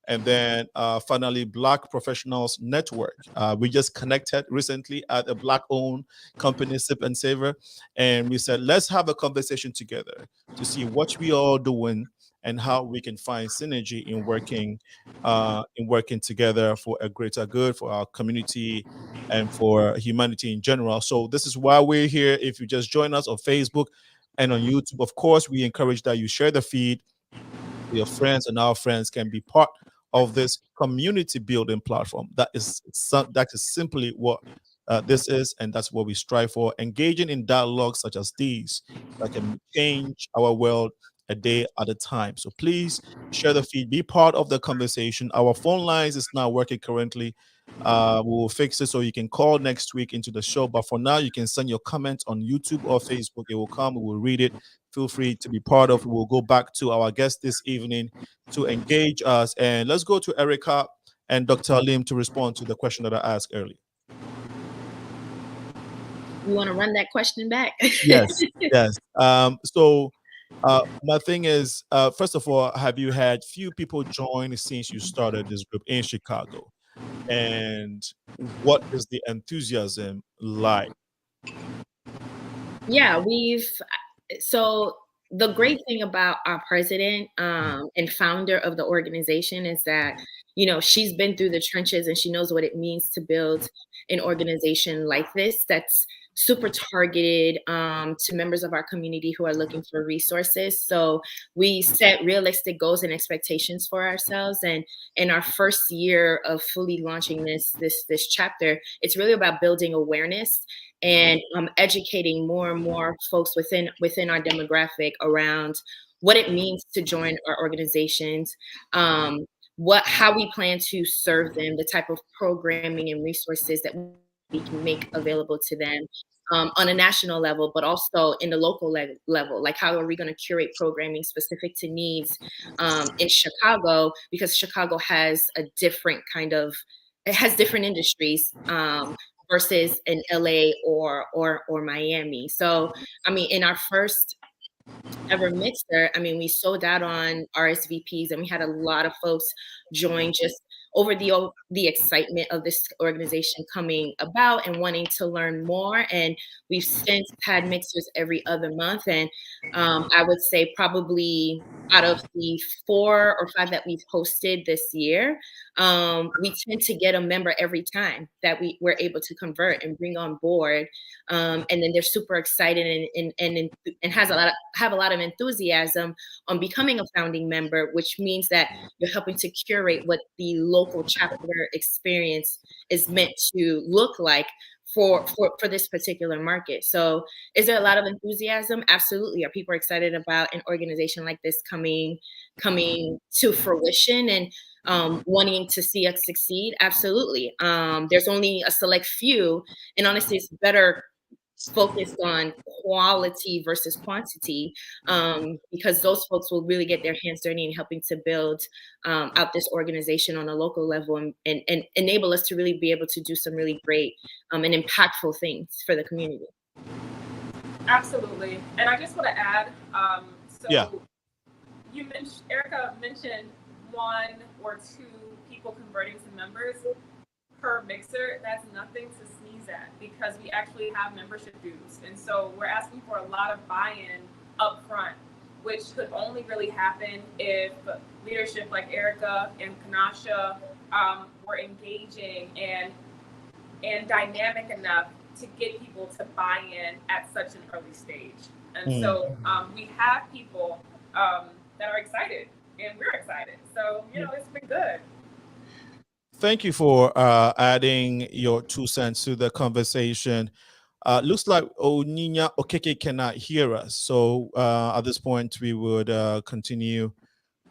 and then finally Black Professionals Network. We just connected recently at a Black-owned company, Sip and Savor, and we said, let's have a conversation together to see what we are doing and how we can find synergy in working together for a greater good for our community and for humanity in general. So this is why we're here. If you just join us on Facebook and on YouTube, of course, we encourage that you share the feed. Your friends and our friends can be part of this community building platform. That is simply what this is, and that's what we strive for. Engaging in dialogues such as these that can change our world a day at a time. So please share the feed, be part of the conversation. Our phone lines is not working currently. We will fix it so you can call next week into the show. But for now, you can send your comments on YouTube or Facebook. It will come. We will read it. Feel free to be part of it. We'll go back to our guest this evening to engage us. And let's go to Erica and Dr. Lim to respond to the question that I asked earlier. You want to run that question back? Yes, yes. So my thing is, first of all, have you had few people join since you started this group in Chicago? And what is the enthusiasm like? Yeah, so the great thing about our president and founder of the organization is that, you know, she's been through the trenches and she knows what it means to build an organization like this that's super targeted to members of our community who are looking for resources. So we set realistic goals and expectations for ourselves. And in our first year of fully launching this chapter, it's really about building awareness and educating more and more folks within our demographic around what it means to join our organizations, how we plan to serve them, the type of programming and resources that we can make available to them on a national level, but also in the local level. Like, how are we going to curate programming specific to needs in Chicago? Because Chicago has different industries versus in LA or Miami. So, I mean, in our first ever mixer, I mean, we sold out on RSVPs and we had a lot of folks join just over the excitement of this organization coming about and wanting to learn more. And we've since had mixers every other month. And I would say probably out of the 4 or 5 that we've hosted this year, we tend to get a member every time that we're able to convert and bring on board. And then they're super excited and have a lot of enthusiasm on becoming a founding member, which means that you're helping to curate what the local chapter experience is meant to look like for this particular market. So is there a lot of enthusiasm? Absolutely. Are people excited about an organization like this coming to fruition and wanting to see us succeed? Absolutely. There's only a select few, and honestly, it's better focused on quality versus quantity, because those folks will really get their hands dirty in helping to build out this organization on a local level and enable us to really be able to do some really great and impactful things for the community. Absolutely. And I just want to add, Yeah. Erica mentioned 1 or 2 people converting to members per mixer. That's nothing to sneeze at, because we actually have membership dues. And so we're asking for a lot of buy-in up front, which could only really happen if leadership like Erica and Kanasha were engaging and dynamic enough to get people to buy in at such an early stage. And so we have people that are excited, and we're excited. So, it's been good. Thank you for adding your 2 cents to the conversation. Looks like Onyinye Okeke cannot hear us. So at this point, we would continue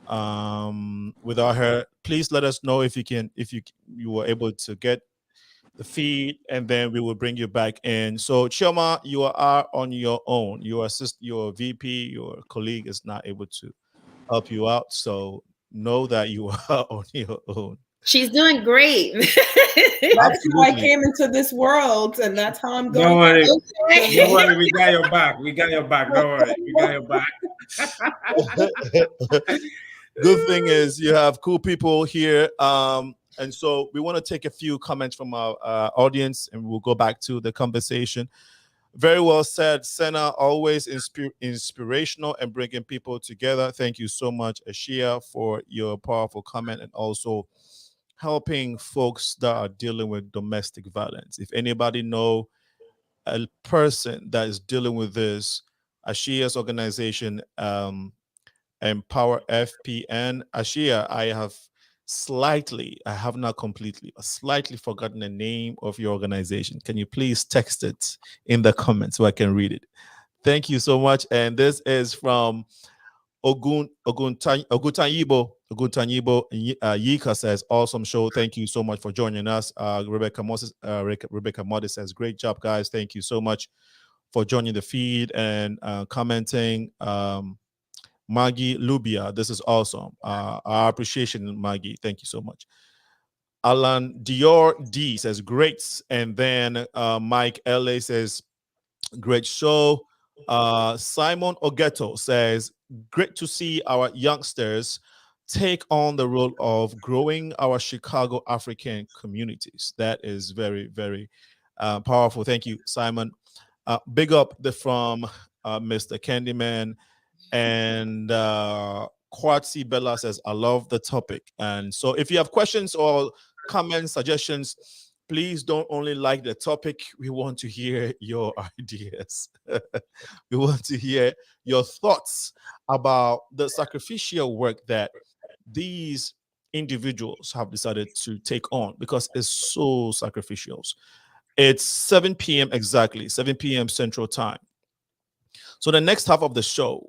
without her. Please let us know if you were able to get the feed, and then we will bring you back in. So CHIOMA, you are on your own. Your VP, your colleague is not able to help you out. So know that you are on your own. She's doing great. That's how I came into this world, and that's how I'm going. Don't worry. Don't worry. We got your back. We got your back. Don't worry. We got your back. Good thing is you have cool people here. And so we want to take a few comments from our audience, and we'll go back to the conversation. Very well said, Senna. Always inspirational and bringing people together. Thank you so much, Ashia, for your powerful comment, and also helping folks that are dealing with domestic violence. If anybody know a person that is dealing with this, Ashia's organization, Empower FPN. Ashia, I have not completely, slightly forgotten the name of your organization. Can you please text it in the comments so I can read it? Thank you so much. And this is from Ogutanyibo Yika says, awesome show. Thank you so much for joining us. Rebecca Modis says, great job, guys. Thank you so much for joining the feed and commenting. Maggie Lubia, this is awesome. Our appreciation, Maggie. Thank you so much. Alan Dior D says, great. And then Mike LA says, great show. Simon Ogeto says, great to see our youngsters take on the role of growing our Chicago African communities. That is very, very powerful. Thank you, Simon. Big up from Mr. Candyman. And Quartzy Bella says, I love the topic. And so if you have questions or comments, suggestions, please don't only like the topic. We want to hear your ideas. We want to hear your thoughts about the sacrificial work that these individuals have decided to take on, because it's so sacrificial. It's 7 p.m. exactly, 7 p.m. Central Time. So the next half of the show,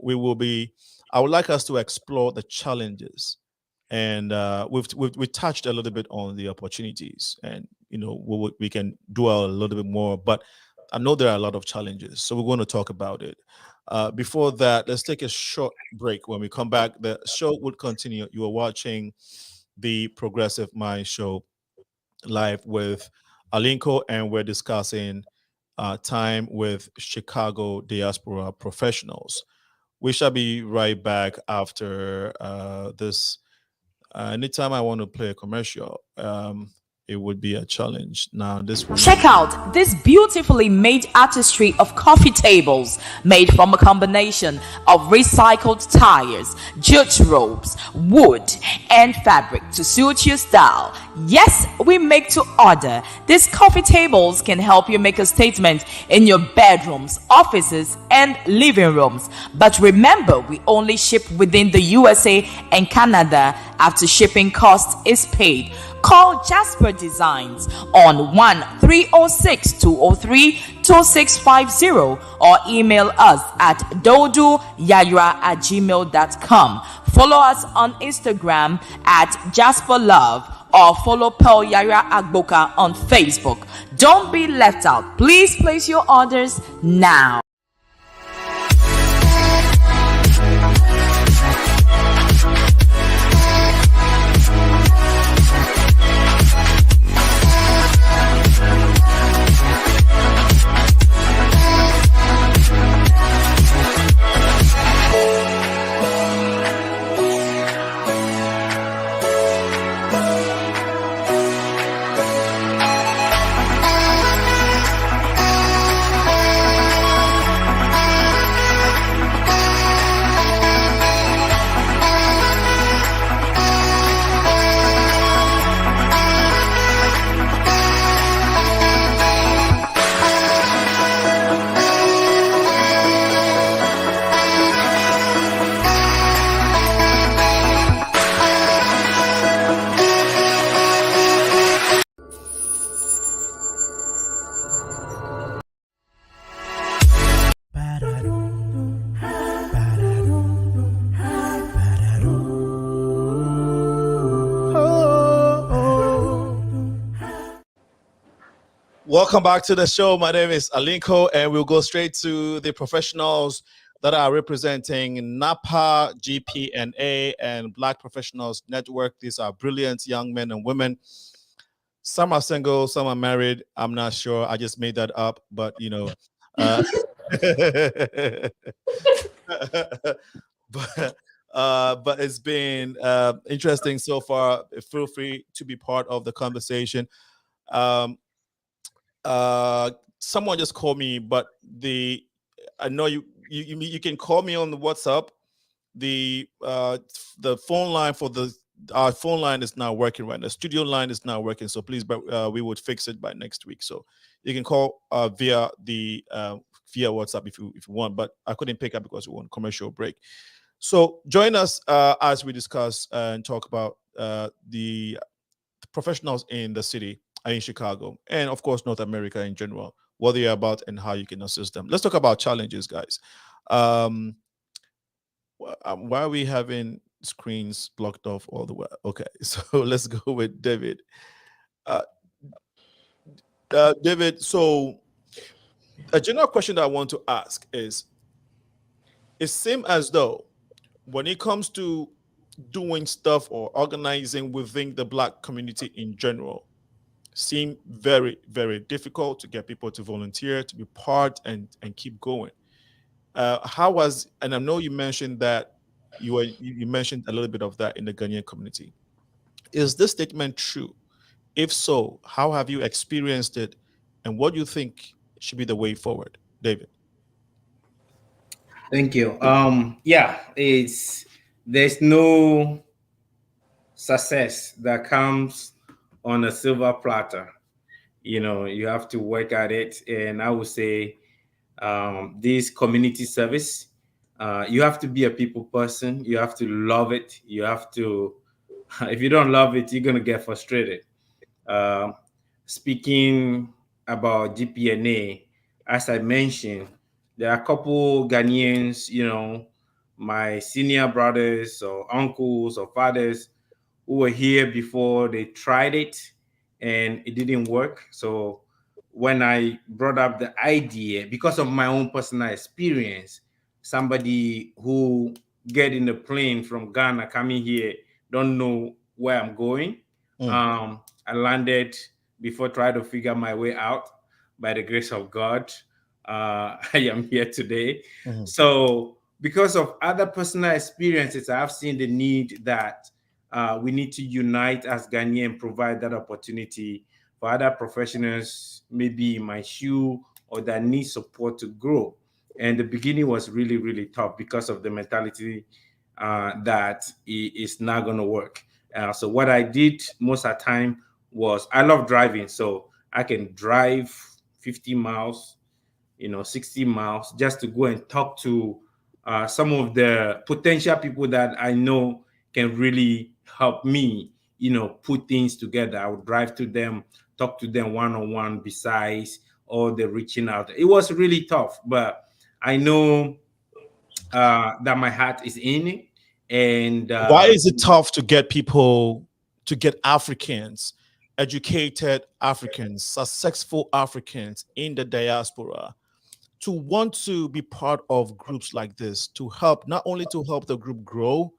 I would like us to explore the challenges, and we've touched a little bit on the opportunities, and we can do a little bit more, but I know there are a lot of challenges, so we're going to talk about it. Before that, let's take a short break. When we come back, the show will continue. You are watching the Progressive Mind Show live with Alinko, and we're discussing time with Chicago diaspora professionals. We shall be right back after this. Anytime I want to play a commercial, it would be a challenge. Now, this one. Check out this beautifully made artistry of coffee tables made from a combination of recycled tires, jute ropes, wood, and fabric to suit your style. Yes, we make to order. These coffee tables can help you make a statement in your bedrooms, offices, and living rooms. But remember, we only ship within the USA and Canada after shipping cost is paid. Call Jasper Designs on 1-306-203-2650 or email us at doduyayra@gmail.com. Follow us on Instagram at Jasper Love, or follow Pearl Yara Agboka on Facebook. Don't be left out. Please place your orders now. Welcome back to the show. My name is Alinko, and we'll go straight to the professionals that are representing NAPA, GPNA, and Black Professionals Network. These are brilliant young men and women. Some are single, some are married. I'm not sure. I just made that up, but you know. But it's been interesting so far. Feel free to be part of the conversation. Someone just called me, but I know you can call me on the WhatsApp. The phone line for our phone line is not working right now. The studio line is not working, so please, but we would fix it by next week. So you can call via WhatsApp if you want, but I couldn't pick up because we want commercial break. So join us as we discuss and talk about the professionals in the city, in Chicago, and of course North America in general, what they're about and how you can assist them. Let's talk about challenges, guys. Why are we having screens blocked off all the way? Okay, so let's go with David. David, so a general question that I want to ask is, it seems as though when it comes to doing stuff or organizing within the Black community in general, seem very, very difficult to get people to volunteer, to be part and keep going. How was, and I know you mentioned that you mentioned a little bit of that in the Ghanaian community. Is this statement true? If so, how have you experienced it, and what do you think should be the way forward, David? Thank you. Yeah, there's no success that comes on a silver platter. You know, you have to work at it, and I would say this community service, you have to be a people person. You have to love it. You have to, if you don't love it, you're gonna get frustrated. Speaking about GPNA, as I mentioned, there are a couple Ghanaians, you know, my senior brothers or uncles or fathers who were here before they tried it and it didn't work. So when I brought up the idea, because of my own personal experience, somebody who get in a plane from Ghana coming here, don't know where I'm going. I landed before trying to figure my way out. By the grace of God, I am here today. So because of other personal experiences, I've seen the need that we need to unite as Ghanaians and provide that opportunity for other professionals, maybe in my shoe or that need support to grow. And the beginning was really, really tough because of the mentality that it's not going to work. So what I did most of the time was, I love driving, so I can drive 50 miles, 60 miles just to go and talk to some of the potential people that I know can really help me, put things together. I would drive to them, talk to them one-on-one besides all the reaching out. It was really tough, but I know that my heart is in it. And why is it tough to get people, to get Africans, educated Africans, successful Africans in the diaspora to want to be part of groups like this, to help, not only to help the group grow,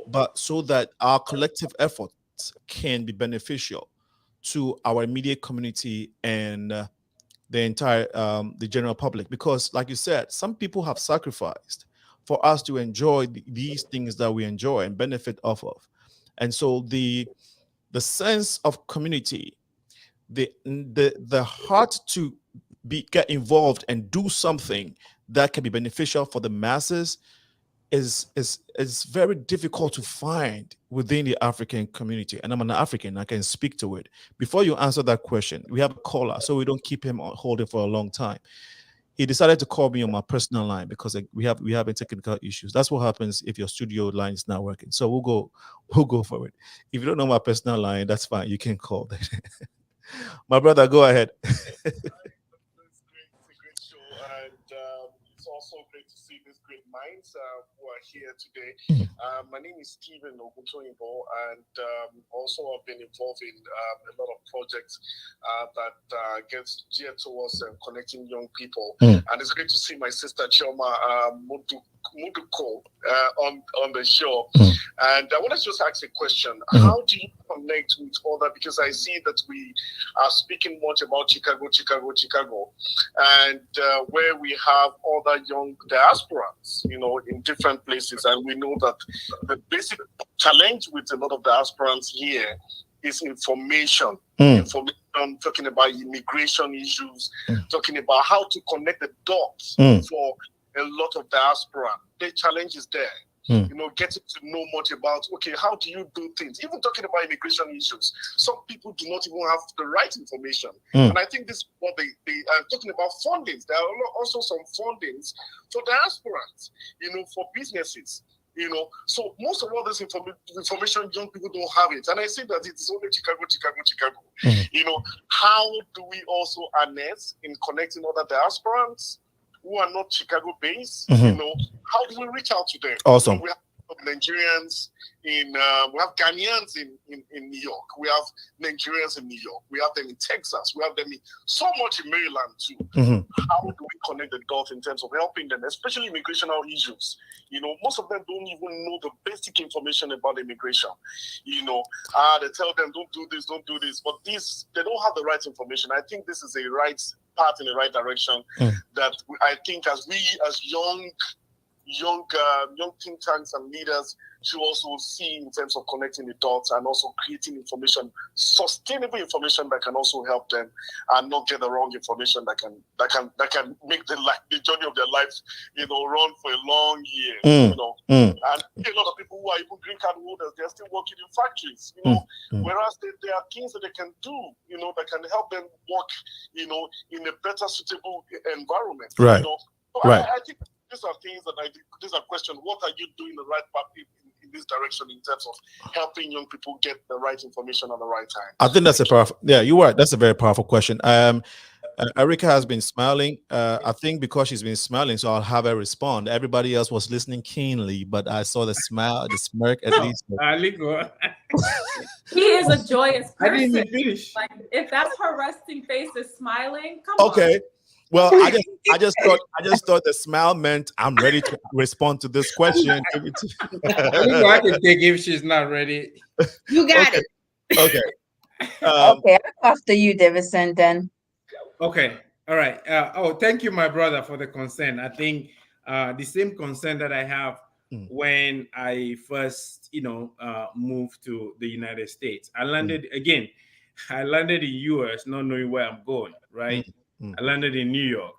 but so that our collective efforts can be beneficial to our immediate community and the entire the general public? Because like you said, some people have sacrificed for us to enjoy these things that we enjoy and benefit off of. And so the sense of community, the heart to get involved and do something that can be beneficial for the masses is very difficult to find within the African community. And I'm an African, I can speak to it. Before you answer that question, we have a caller, so we don't keep him on holding for a long time. He decided to call me on my personal line because we have technical issues. That's what happens if your studio line is not working. So we'll go for it. If you don't know my personal line, that's fine. You can call that. My brother, go ahead. It's a great show, and it's also great to see this great minds who are here today. My name is Stephen Ogutoyinbo, and also I've been involved in a lot of projects that gets geared towards connecting young people. And it's great to see my sister CHIOMA MADUKO on the show. And I want to just ask a question. How do you connect with other, because I see that we are speaking much about Chicago, and where we have other young diasporans, in different places. And we know that the basic challenge with a lot of diasporans here is information. Information, talking about immigration issues, talking about how to connect the dots for a lot of diaspora. The challenge is there. Getting to know much about, okay, how do you do things? Even talking about immigration issues, some people do not even have the right information. And I think this is what they are talking about fundings. There are also some fundings for diasporans, for businesses. So most of all this information, young people don't have it. And I say that it is only Chicago. How do we also harness in connecting other diasporans who are not Chicago-based? How do we reach out to them? Awesome. We have Nigerians we have Ghanaians in New York. We have Nigerians in New York. We have them in Texas. We have them so much in Maryland too. How do we connect the dots in terms of helping them, especially immigrational issues? Most of them don't even know the basic information about immigration. They tell them don't do this, but they don't have the right information. I think this is a right path in the right direction that I think as young think tanks and leaders should also see in terms of connecting the dots and also creating information, sustainable information that can also help them and not get the wrong information that can make the journey of their lives, run for a long year. And a lot of people who are even green card holders, they're still working in factories, whereas there are things that they can do, that can help them work, in a better suitable environment. Right. So I think these are things that these are questions. What are you doing the right path in this direction in terms of helping young people get the right information at the right time? I think that's a powerful, you are. That's a very powerful question. Erica has been smiling. I think because she's been smiling, so I'll have her respond. Everybody else was listening keenly, but I saw the smile, the smirk at least. He is a joyous person. I didn't finish. Like, if that's her resting face is smiling, come on. Okay. Well, I just thought the smile meant I'm ready to respond to this question. I can take if she's not ready. You got it. Okay. Okay, after you, Davidson, then. Okay. All right. Thank you, my brother, for the concern. I think the same concern that I have when I first, moved to the United States. I landed in US, not knowing where I'm going, right? I landed in New York,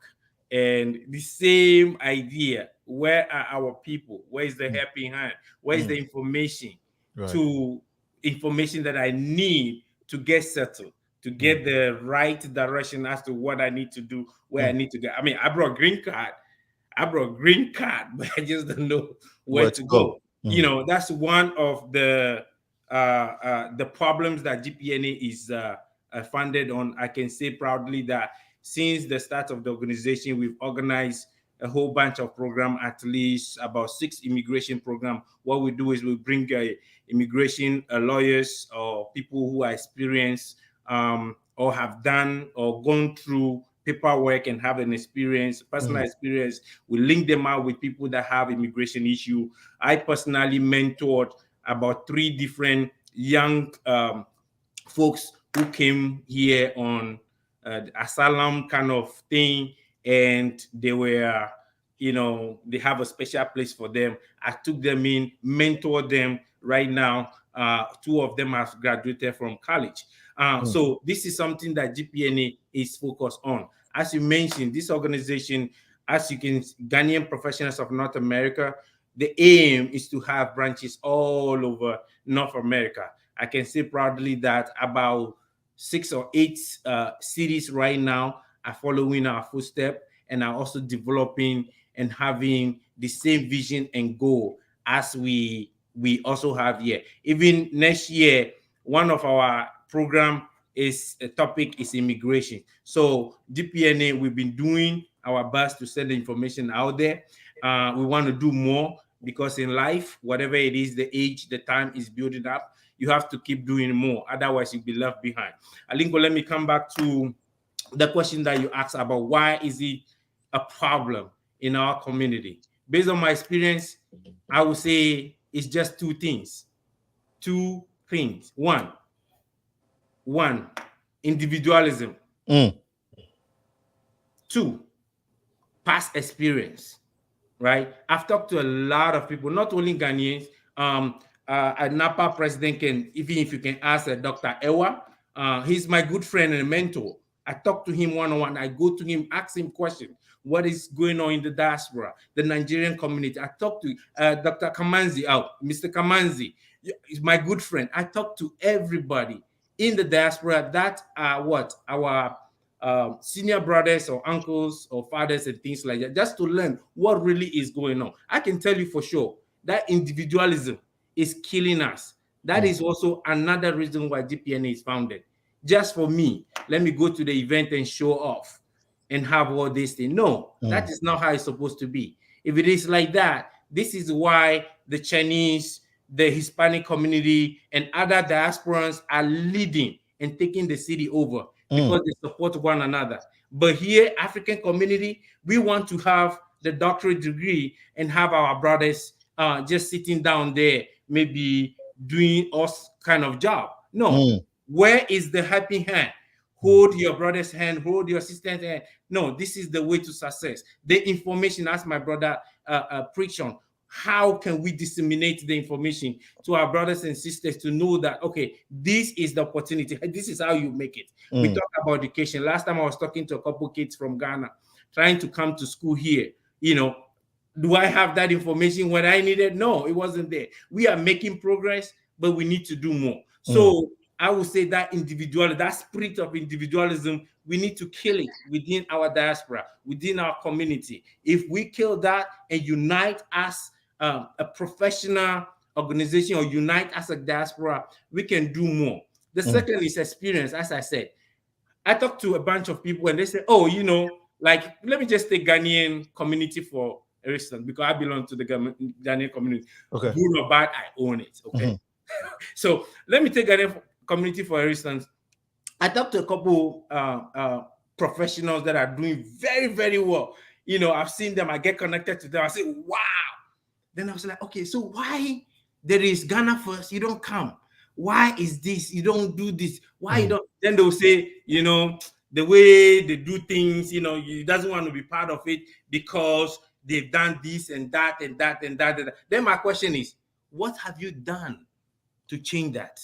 and the same idea. Where are our people? Where is the helping hand? Where is the information information that I need to get settled, to get the right direction as to what I need to do, where I need to go? I mean, I brought green card, but I just don't know where to go. That's one of the problems that GPNA is funded on. I can say proudly that since the start of the organization, we've organized a whole bunch of programs, at least about 6 immigration programs. What we do is we bring immigration lawyers or people who are experienced or have done or gone through paperwork and have an experience, personal experience. We link them out with people that have immigration issue. I personally mentored about 3 different young folks who came here on asylum kind of thing, and they were, they have a special place for them. I took them in, mentored them. Right now, 2 of them have graduated from college. So this is something that GPNA is focused on. As you mentioned, this organization, as you can, Ghanaian Professionals of North America, the aim is to have branches all over North America. I can say proudly that about 6 or 8 cities right now are following our footsteps and are also developing and having the same vision and goal as we also have here. Even next year, one of our program is a topic is immigration. So GPNA, we've been doing our best to send the information out there. We want to do more, because in life, whatever it is, the age, the time is building up. You have to keep doing more. Otherwise, you'll be left behind. Alinko, let me come back to the question that you asked about why is it a problem in our community. Based on my experience, I would say it's just two things. Two things. One, individualism. Two, past experience, right? I've talked to a lot of people, not only Ghanaians. A NAPA president can, even if you can ask Dr. Ewa, he's my good friend and mentor. I talk to him one-on-one. I go to him, ask him questions. What is going on in the diaspora, the Nigerian community? I talk to Dr. Kamanzi Mr. Kamanzi, is my good friend. I talk to everybody in the diaspora that are our senior brothers or uncles or fathers and things like that, just to learn what really is going on. I can tell you for sure that individualism is killing us. That is also another reason why GPNA is founded. Just for me, let me go to the event and show off and have all these things. No, that is not how it's supposed to be. If it is like that, this is why the Chinese, the Hispanic community, and other diasporans are leading and taking the city over, because they support one another. But here, African community, we want to have the doctorate degree and have our brothers just sitting down there, maybe doing us kind of job. No. Where is the helping hand? Hold your brother's hand, hold your sister's hand. No, this is the way to success. The information, as my brother preached on, how can we disseminate the information to our brothers and sisters to know that, okay, this is the opportunity. This is how you make it. We talk about education. Last time I was talking to a couple kids from Ghana, trying to come to school here. You know, do I have that information when I needed? No, it wasn't there. We are making progress, but we need to do more. So I would say that individualism, that spirit of individualism, we need to kill it within our diaspora, within our community. If we kill that and unite as a professional organization or unite as a diaspora, we can do more. The second is experience. As I said, I talked to a bunch of people and they say, oh, you know, like, let me just take Ghanaian community for instance, because I belong to the Ghanaian community. Okay. Good or bad, I own it. Okay. So let me take Ghanaian community for instance. I talked to a couple professionals that are doing very, very well. You know, I've seen them, I get connected to them, I say, wow. Then I was like, okay, so why there is Ghana first, you don't come? Why is this? You don't do this? Why you don't? Then they'll say, you know, the way they do things, you know, he doesn't want to be part of it because they've done this and that and that and that. And that. Then my question is, what have you done to change that?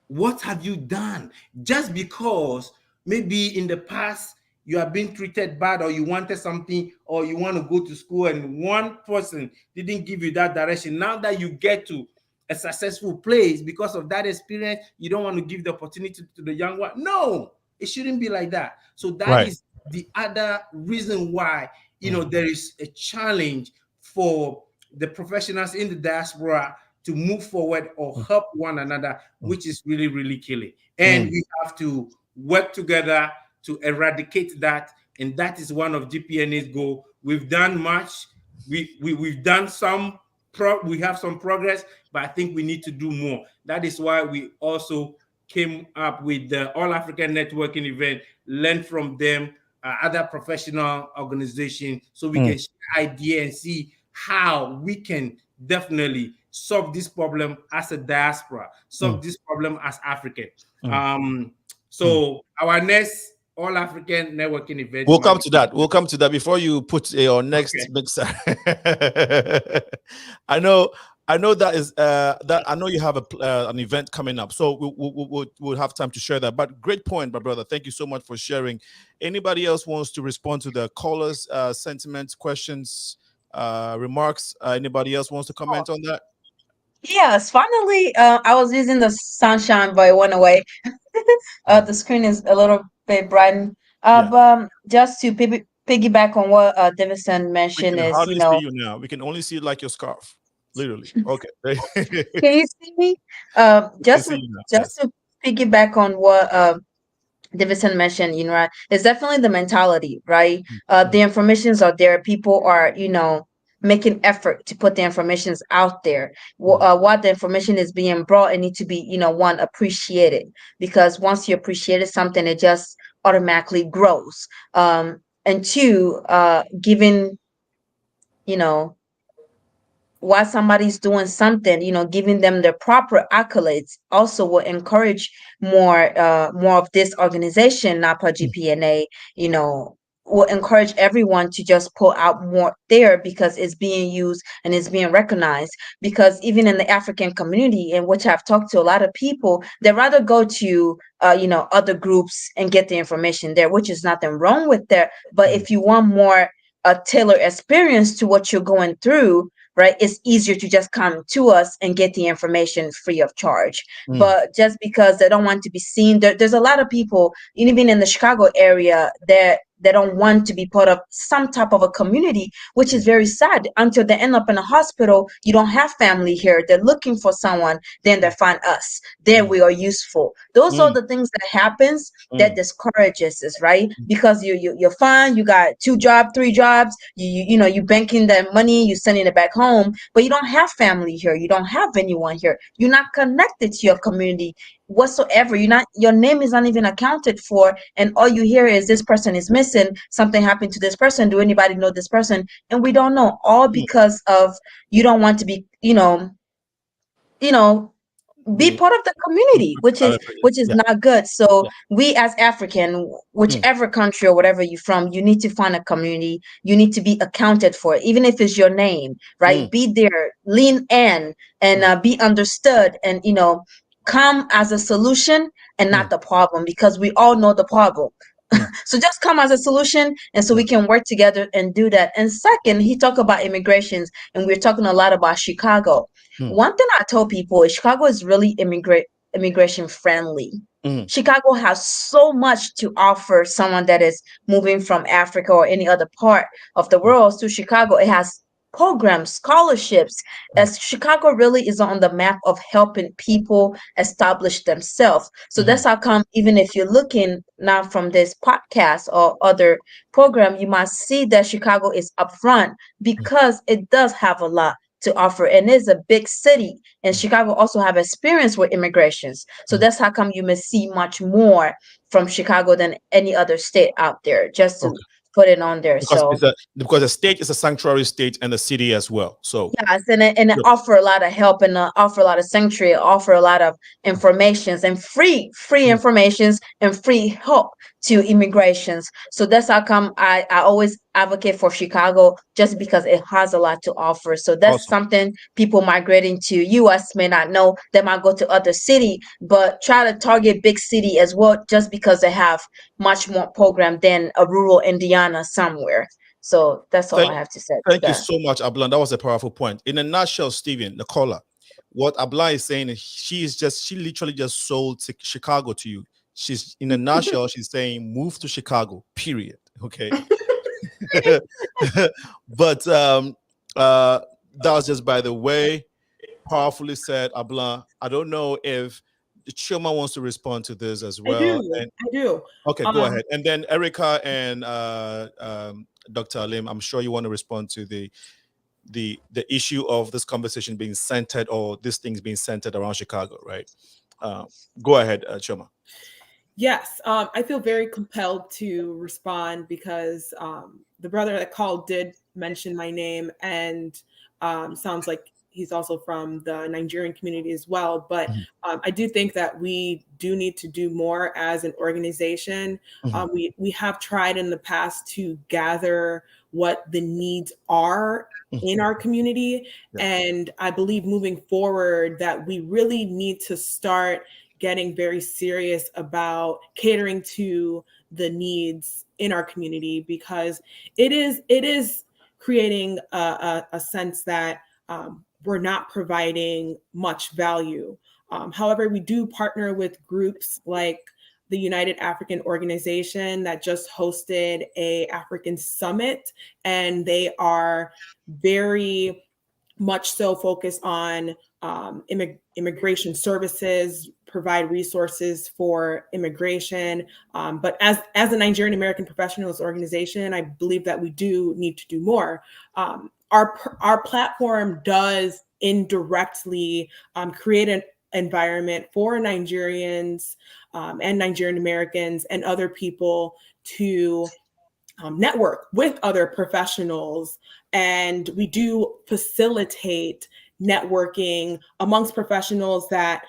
What have you done? Just because maybe in the past you have been treated bad, or you wanted something, or you want to go to school and one person didn't give you that direction. Now that you get to a successful place because of that experience, you don't want to give the opportunity to the young one. No, it shouldn't be like that. So that is the other reason why, you know, there is a challenge for the professionals in the diaspora to move forward or help one another, which is really, really killing. And we have to work together to eradicate that. And that is one of GPNA's goal. We've done much. We've done some, we have some progress, but I think we need to do more. That is why we also came up with the All African Networking event, learn from them, other professional organizations, so we can share ideas and see how we can definitely solve this problem as a diaspora, solve this problem as African. So our next All African Networking event. We'll come to that. We'll come to that before you put your next mixer. I know that is that I know you have an event coming up, so we'll have time to share that. But great point, my brother. Thank you so much for sharing. Anybody else wants to respond to the callers' sentiments, questions, remarks? Anybody else wants to comment on that? Yes, finally, I was using the sunshine, but it went away. The screen is a little bit brightened. But just to piggyback on what Davidson mentioned, we can is, hardly you know, see you now. We can only see like your scarf, literally. Okay. Can you see me? Just to piggyback on what Davidson mentioned, it's definitely the mentality, right? The informations are there. People are, making effort to put the informations out there. What the information is being brought, it needs to be, one, appreciated, because once you appreciate something, it just automatically grows. And two, giving, while somebody's doing something, giving them the proper accolades also will encourage more of this organization, NAPA GPNA, will encourage everyone to just pull out more there, because it's being used and it's being recognized. Because even in the African community, in which I've talked to a lot of people, they rather go to other groups and get the information there, which is nothing wrong with that. But if you want more a tailored experience to what you're going through, right, it's easier to just come to us and get the information free of charge. But just because they don't want to be seen, there's a lot of people, even in the Chicago area, that they don't want to be part of some type of a community, which is very sad. Until they end up in a hospital, you don't have family here. They're looking for someone, then they find us. Then we are useful. Those are the things that happens that discourages us, right? Because you're fine, you got 2 jobs, 3 jobs, you banking that money, you sending it back home, but you don't have family here. You don't have anyone here. You're not connected to your community whatsoever. Your name is not even accounted for, and all you hear is this person is missing, something happened to this person, do anybody know this person? And we don't know, all because of you don't want to be be part of the community, which is not good. So we as African, whichever country or whatever you're from, you need to find a community. You need to be accounted for, even if it's your name, right? Be there, lean in, and be understood, and come as a solution and not the problem, because we all know the problem. So just come as a solution, and so we can work together and do that. And second, he talked about immigrations, and we're talking a lot about Chicago. One thing I told people is Chicago is really immigration friendly. Chicago has so much to offer someone that is moving from Africa or any other part of the world to Chicago. It has programs, scholarships, as Chicago really is on the map of helping people establish themselves. So that's how come, even if you're looking now from this podcast or other program, you might see that Chicago is upfront, because it does have a lot to offer, and it's a big city, and Chicago also have experience with immigrations. So that's how come you may see much more from Chicago than any other state out there, just to put it on there. Because the state is a sanctuary state, and the city as well. So yes, and it offer a lot of help, and offer a lot of sanctuary, offer a lot of informations and free informations and free help to immigrations. So that's how come I always advocate for Chicago, just because it has a lot to offer. So that's something people migrating to US may not know. They might go to other city, but try to target big city as well, just because they have much more program than a rural Indiana somewhere. So that's all I have to say. Thank you so much, Ablan. That was a powerful point. In a nutshell, Stephen, the caller, what Ablan is saying is she literally just sold Chicago to you. She's, in a nutshell, she's saying move to Chicago, period. Okay. But that was just by the way. Powerfully said, Ablan. I don't know if CHIOMA wants to respond to this as well. I do. Okay, go ahead. And then Erica and Dr. Alim, I'm sure you want to respond to the issue of this conversation being centered, or these things being centered around Chicago, right? Go ahead, CHIOMA. Yes, I feel very compelled to respond, because the brother that called did mention my name, and sounds like he's also from the Nigerian community as well. But I do think that we do need to do more as an organization. We have tried in the past to gather what the needs are in our community. And I believe moving forward that we really need to start getting very serious about catering to the needs in our community, because it is creating a sense that we're not providing much value. However, we do partner with groups like the United African Organization that just hosted a African summit, and they are very much so focused on immigration services, provide resources for immigration. But as a Nigerian American professionals organization, I believe that we do need to do more. Our platform does indirectly create an environment for Nigerians and Nigerian Americans and other people to network with other professionals. And we do facilitate networking amongst professionals that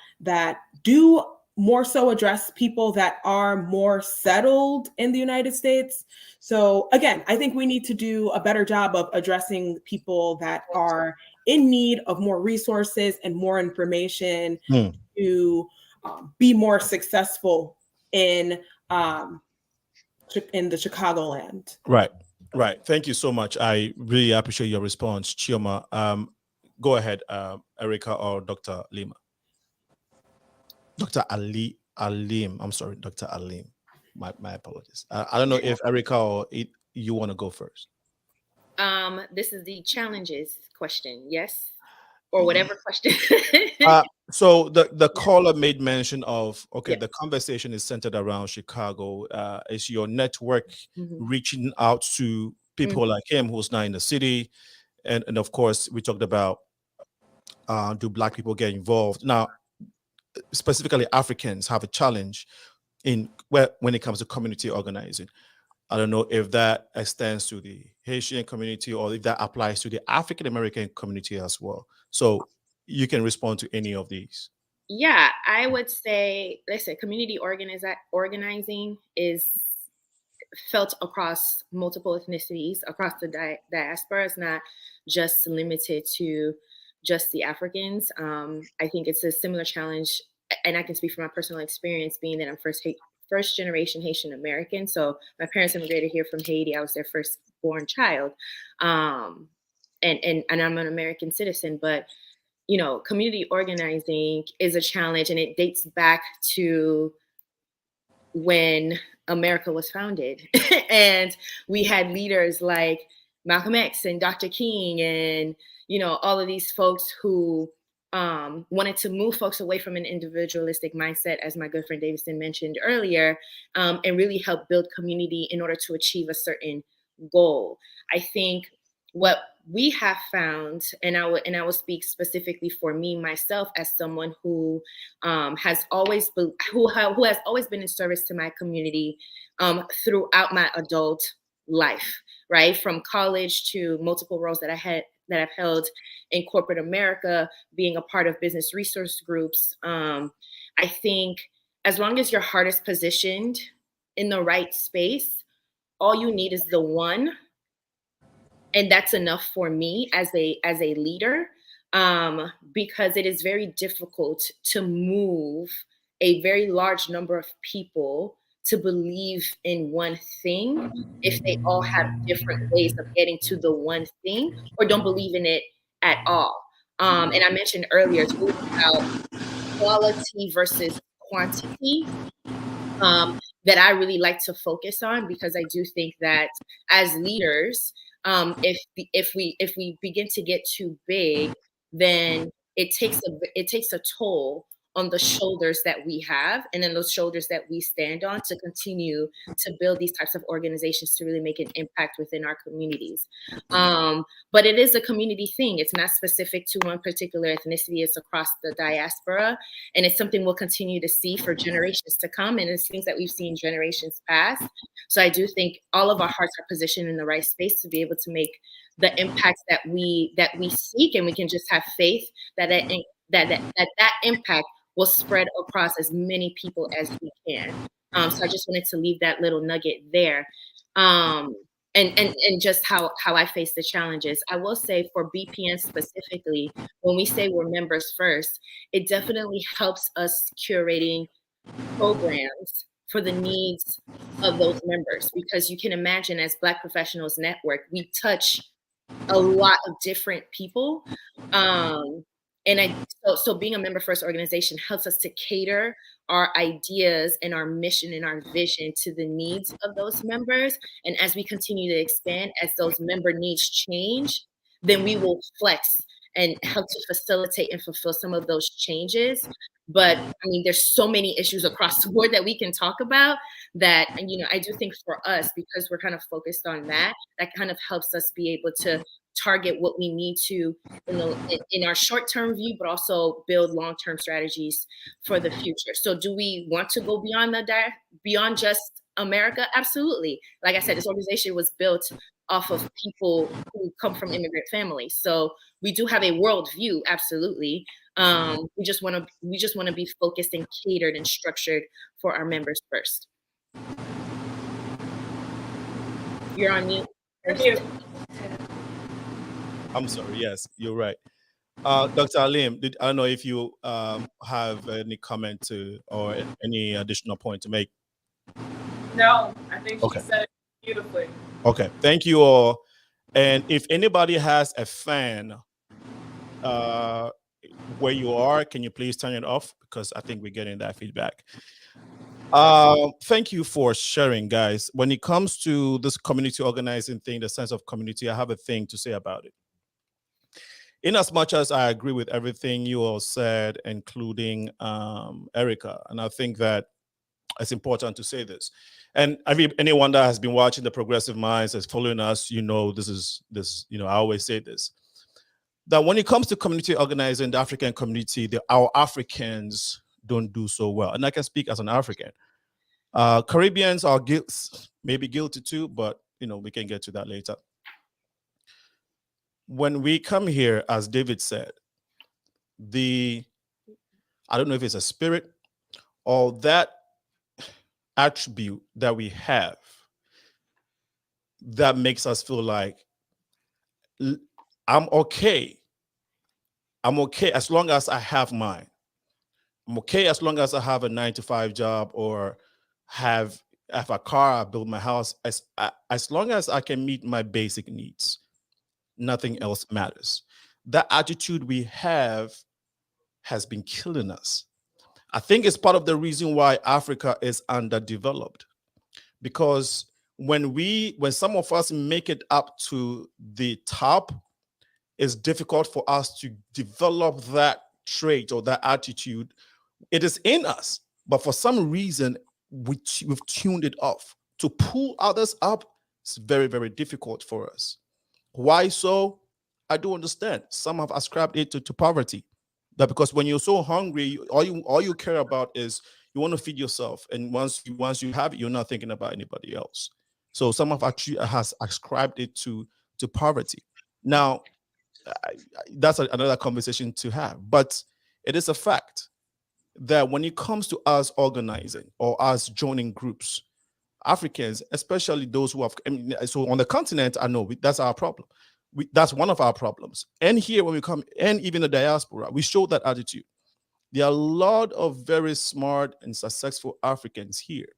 do more so address people that are more settled in the United States. So again, I think we need to do a better job of addressing people that are in need of more resources and more information to be more successful in the Chicagoland. Right. Thank you so much. I really appreciate your response, CHIOMA. Go ahead, Erica or Dr. Lima. Dr. Alim. I'm sorry, Dr. Alim. My apologies. I don't know if Erica or you want to go first. This is the challenges question, yes? Or whatever question. So the caller made mention of, okay, the conversation is centered around Chicago. Is your network reaching out to people like him who's not in the city? And of course, we talked about do Black people get involved? Now, specifically Africans have a challenge when it comes to community organizing. I don't know if that extends to the Haitian community or if that applies to the African American community as well. So you can respond to any of these. Yeah, I would say, listen, community organizing is felt across multiple ethnicities, across the diaspora. It's not just limited to just the Africans. I think it's a similar challenge, and I can speak from my personal experience, being that I'm first generation Haitian American. So my parents immigrated here from Haiti. I was their first born child. And I'm an American citizen, but you know, community organizing is a challenge, and it dates back to when America was founded. And we had leaders like Malcolm X and Dr. King and, you know, all of these folks who wanted to move folks away from an individualistic mindset, as my good friend Davidson mentioned earlier, and really help build community in order to achieve a certain goal. I think what we have found, and I will speak specifically for me myself as someone who has always been in service to my community throughout my adult life, right? From college to multiple roles that I've held in corporate America, being a part of business resource groups. I think as long as your heart is positioned in the right space, all you need is the one. And that's enough for me as a leader, because it is very difficult to move a very large number of people to believe in one thing if they all have different ways of getting to the one thing or don't believe in it at all. And I mentioned earlier, it's really about quality versus quantity. That I really like to focus on, because I do think that as leaders, if we begin to get too big, then it takes a toll on the shoulders that we have, and then those shoulders that we stand on to continue to build these types of organizations to really make an impact within our communities. But it is a community thing. It's not specific to one particular ethnicity. It's across the diaspora, and it's something we'll continue to see for generations to come, and it's things that we've seen generations past. So I do think all of our hearts are positioned in the right space to be able to make the impact that we seek, and we can just have faith that that impact will spread across as many people as we can. So I just wanted to leave that little nugget there. And just how I face the challenges. I will say for BPN specifically, when we say we're members first, it definitely helps us curating programs for the needs of those members, because you can imagine, as Black Professionals Network, we touch a lot of different people. So being a member first organization helps us to cater our ideas and our mission and our vision to the needs of those members. And as we continue to expand, as those member needs change, then we will flex and help to facilitate and fulfill some of those changes. But I mean, there's so many issues across the board that we can talk about that, you know, I do think for us, because we're kind of focused on that, that kind of helps us be able to target what we need to in our short-term view, but also build long-term strategies for the future. So do we want to go beyond just America? Absolutely. Like I said, this organization was built off of people who come from immigrant families. So we do have a world view, absolutely. We just want to be focused and catered and structured for our members first. You're on mute. I'm sorry. Yes, you're right. Dr. Alim, I don't know if you have any comment to or any additional point to make. No, I think she Okay. said it beautifully. Okay, thank you all. And if anybody has a fan where you are, can you please turn it off? Because I think we're getting that feedback. Thank you for sharing, guys. When it comes to this community organizing thing, the sense of community, I have a thing to say about it. In as much as I agree with everything you all said, including Erica, and I think that it's important to say this. And anyone that has been watching the Progressive Minds, is following us, you know, I always say this, that when it comes to community organizing, the African community, our Africans don't do so well. And I can speak as an African. Caribbeans are maybe guilty too, but you know, we can get to that later. When we come here, as David said, I don't know if it's a spirit or that attribute that we have that makes us feel like I'm okay. I'm okay as long as I have mine. I'm okay as long as I have a 9-to-5 job or have a car, I build my house. As long as I can meet my basic needs, nothing else matters. That attitude we have has been killing us. I think it's part of the reason why Africa is underdeveloped, because when some of us make it up to the top, it's difficult for us to develop that trait or that attitude. It is in us, but for some reason, we've tuned it off. To pull others up, it's very, very difficult for us. Why so? I do understand. Some have ascribed it to poverty. That because when you're so hungry, all you care about is you want to feed yourself, and once you have it, you're not thinking about anybody else. So some have actually has ascribed it to poverty. Now, that's another conversation to have, but it is a fact that when it comes to us organizing or us joining groups, Africans, especially those who have, so on the continent, I know that's our problem. That's one of our problems. And here when we come, and even the diaspora, we show that attitude. There are a lot of very smart and successful Africans here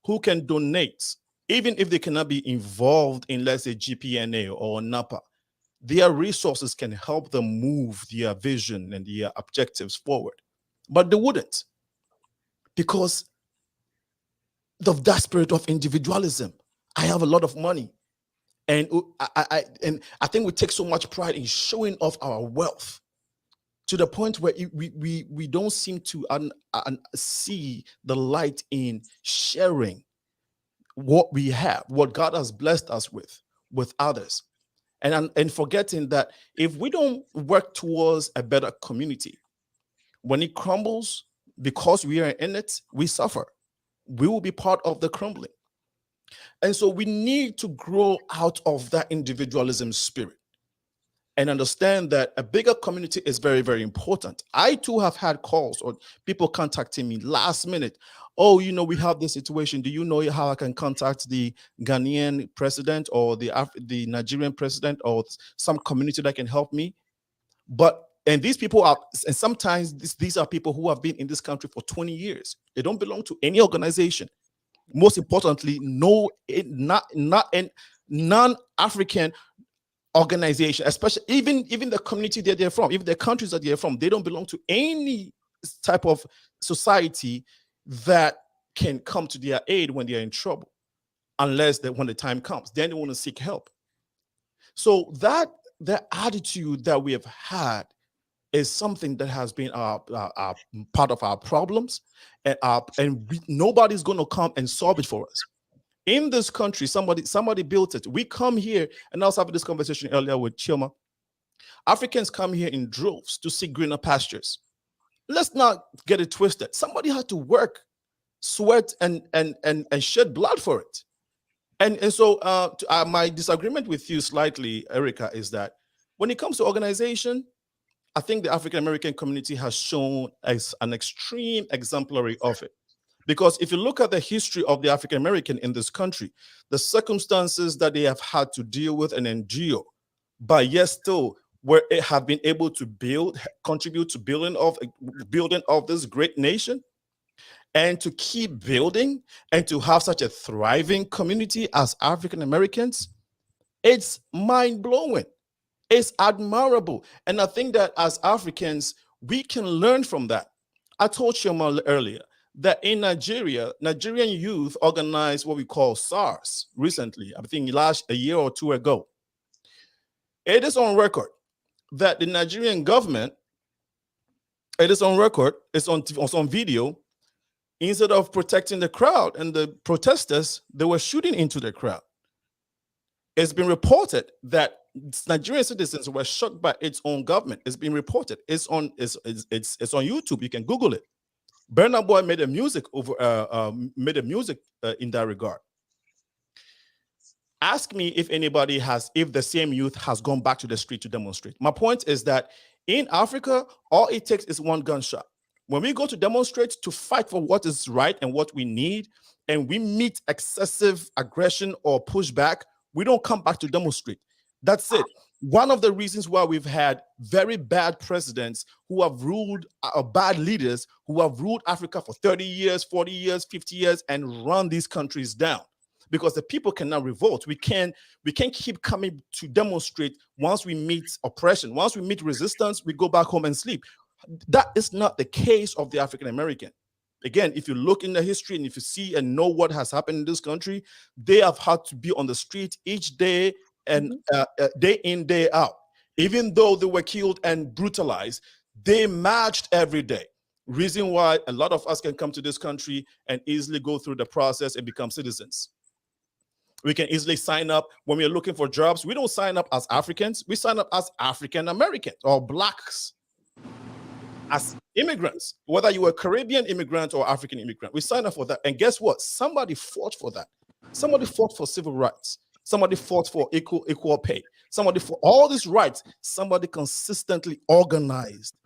who can donate, even if they cannot be involved in, let's say, GPNA or NAPA. Their resources can help them move their vision and their objectives forward. But they wouldn't, because of that spirit of individualism. I have a lot of money. And I think we take so much pride in showing off our wealth to the point where we don't seem to see the light in sharing what we have, what God has blessed us with others. And forgetting that if we don't work towards a better community, when it crumbles, because we are in it, we suffer. We will be part of the crumbling. And so we need to grow out of that individualism spirit and understand that a bigger community is very, very important. I too have had calls or people contacting me last minute. Oh, you know, we have this situation. Do you know how I can contact the Ghanaian president or the Nigerian president or some community that can help me? And these people are, and sometimes these are people who have been in this country for 20 years. They don't belong to any organization. Most importantly, non-African organization, especially even the community that they're from, even the countries that they're from, they don't belong to any type of society that can come to their aid when they're in trouble, unless when the time comes, then they want to seek help. So that the attitude that we have had is something that has been our part of our problems, and nobody's going to come and solve it for us. In this country, somebody built it. We come here, and I was having this conversation earlier with CHIOMA. Africans come here in droves to seek greener pastures. Let's not get it twisted. Somebody had to work, sweat, and shed blood for it. And so my disagreement with you slightly, Erica, is that when it comes to organization, I think the African American community has shown as an extreme exemplary of it. Because if you look at the history of the African American in this country, the circumstances that they have had to deal with and endure, but yet still where it have been able to contribute to building of this great nation, and to keep building and to have such a thriving community as African Americans, it's mind-blowing. It's admirable. And I think that as Africans, we can learn from that. I told CHIOMA earlier that in Nigeria, Nigerian youth organized what we call SARS recently, I think a year or two ago. It is on record that the Nigerian government, it's on video, instead of protecting the crowd and the protesters, they were shooting into the crowd. It's been reported that Nigerian citizens were shot by its own government. It's been reported. It's on YouTube. You can Google it. Burna Boy made a music in that regard. Ask me if the same youth has gone back to the street to demonstrate. My point is that in Africa, all it takes is one gunshot. When we go to demonstrate, to fight for what is right and what we need, and we meet excessive aggression or pushback, we don't come back to demonstrate. That's it. One of the reasons why we've had very bad presidents who have ruled, bad leaders who have ruled Africa for 30 years, 40 years, 50 years, and run these countries down. Because the people cannot revolt. We can't keep coming to demonstrate. Once we meet oppression, once we meet resistance, we go back home and sleep. That is not the case of the African American. Again, if you look in the history and if you see and know what has happened in this country, they have had to be on the street each day and day in, day out. Even though they were killed and brutalized, they marched every day. Reason why a lot of us can come to this country and easily go through the process and become citizens. We can easily sign up when we're looking for jobs. We don't sign up as Africans. We sign up as African Americans or Blacks, as immigrants, whether you were Caribbean immigrant or African immigrant. We sign up for that. And guess what? Somebody fought for that. Somebody fought for civil rights. Somebody fought for equal pay. Somebody for all these rights. Somebody consistently organized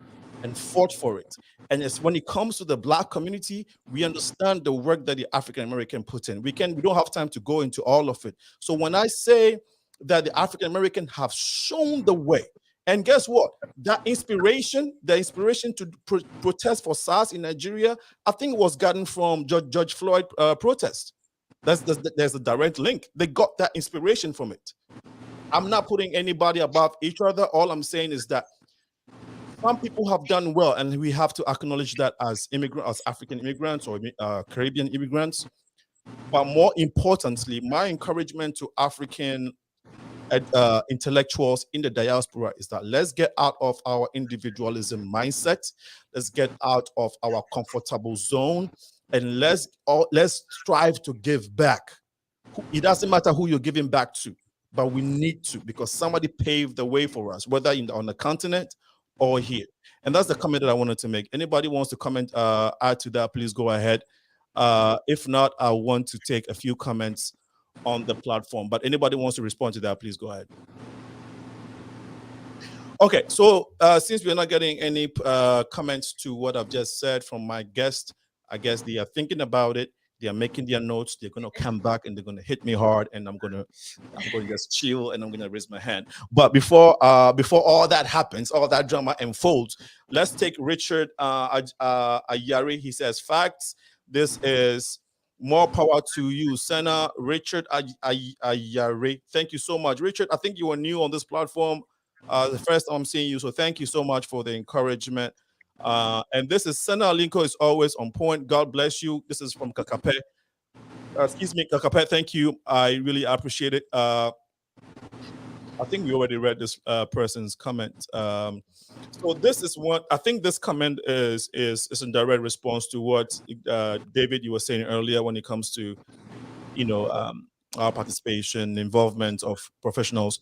and fought for it. And it's when it comes to the Black community, we understand the work that the African American put in. We don't have time to go into all of it. So when I say that the African American have shown the way, and guess what? That inspiration, the inspiration to protest for SARS in Nigeria, I think it was gotten from George Floyd protest. There's a direct link. They got that inspiration from it. I'm not putting anybody above each other. All I'm saying is that some people have done well, and we have to acknowledge that as immigrants, as African immigrants or Caribbean immigrants. But more importantly, my encouragement to African intellectuals in the diaspora is that let's get out of our individualism mindset. Let's get out of our comfortable zone, and let's strive to give back. It doesn't matter who you're giving back to, but we need to, because somebody paved the way for us, whether on the continent or here. And that's the comment that I wanted to make. Anybody wants to comment, add to that, please go ahead. If not, I want to take a few comments on the platform, but anybody wants to respond to that, please go ahead. Okay, so since we're not getting any comments to what I've just said from my guest, I guess they are thinking about it. They are making their notes. They're going to come back and they're going to hit me hard, and I'm going to just chill and I'm going to raise my hand. But before all that happens, all that drama unfolds, let's take Richard Ayari. He says, facts. This is more power to you, Senna. Richard Ayari. Thank you so much. Richard, I think you were new on this platform. The first time I'm seeing you, so thank you so much for the encouragement. And this is Senna Alinko is always on point. God bless you. This is from Kakape. Excuse me, Kakape. Thank you. I really appreciate it. I think we already read this person's comment. So this is what I think. This comment is in direct response to what David, you were saying earlier when it comes to our participation, involvement of professionals,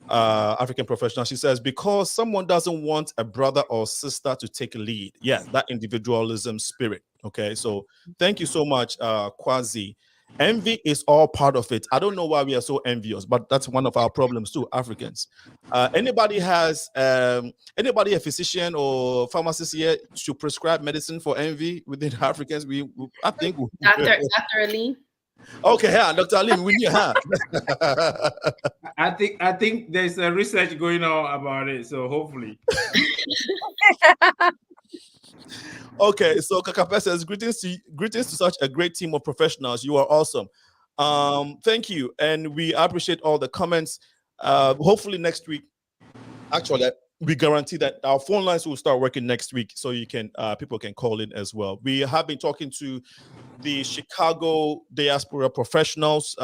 African professionals. She says, because someone doesn't want a brother or sister to take a lead. Yeah, that individualism spirit. Okay, so thank you so much, Kwazi. Envy is all part of it. I don't know why we are so envious, but that's one of our problems too, Africans. Anybody a physician or pharmacist here to prescribe medicine for envy within Africans? I think Dr. Ali. Okay, yeah, Dr. Ali, we need her. I think there's a research going on about it, so hopefully. Okay, so Kakape says, greetings to such a great team of professionals. You are awesome. Thank you, and we appreciate all the comments. Hopefully next week, actually, we guarantee that our phone lines will start working next week, so you can people can call in as well. We have been talking to the Chicago diaspora professionals.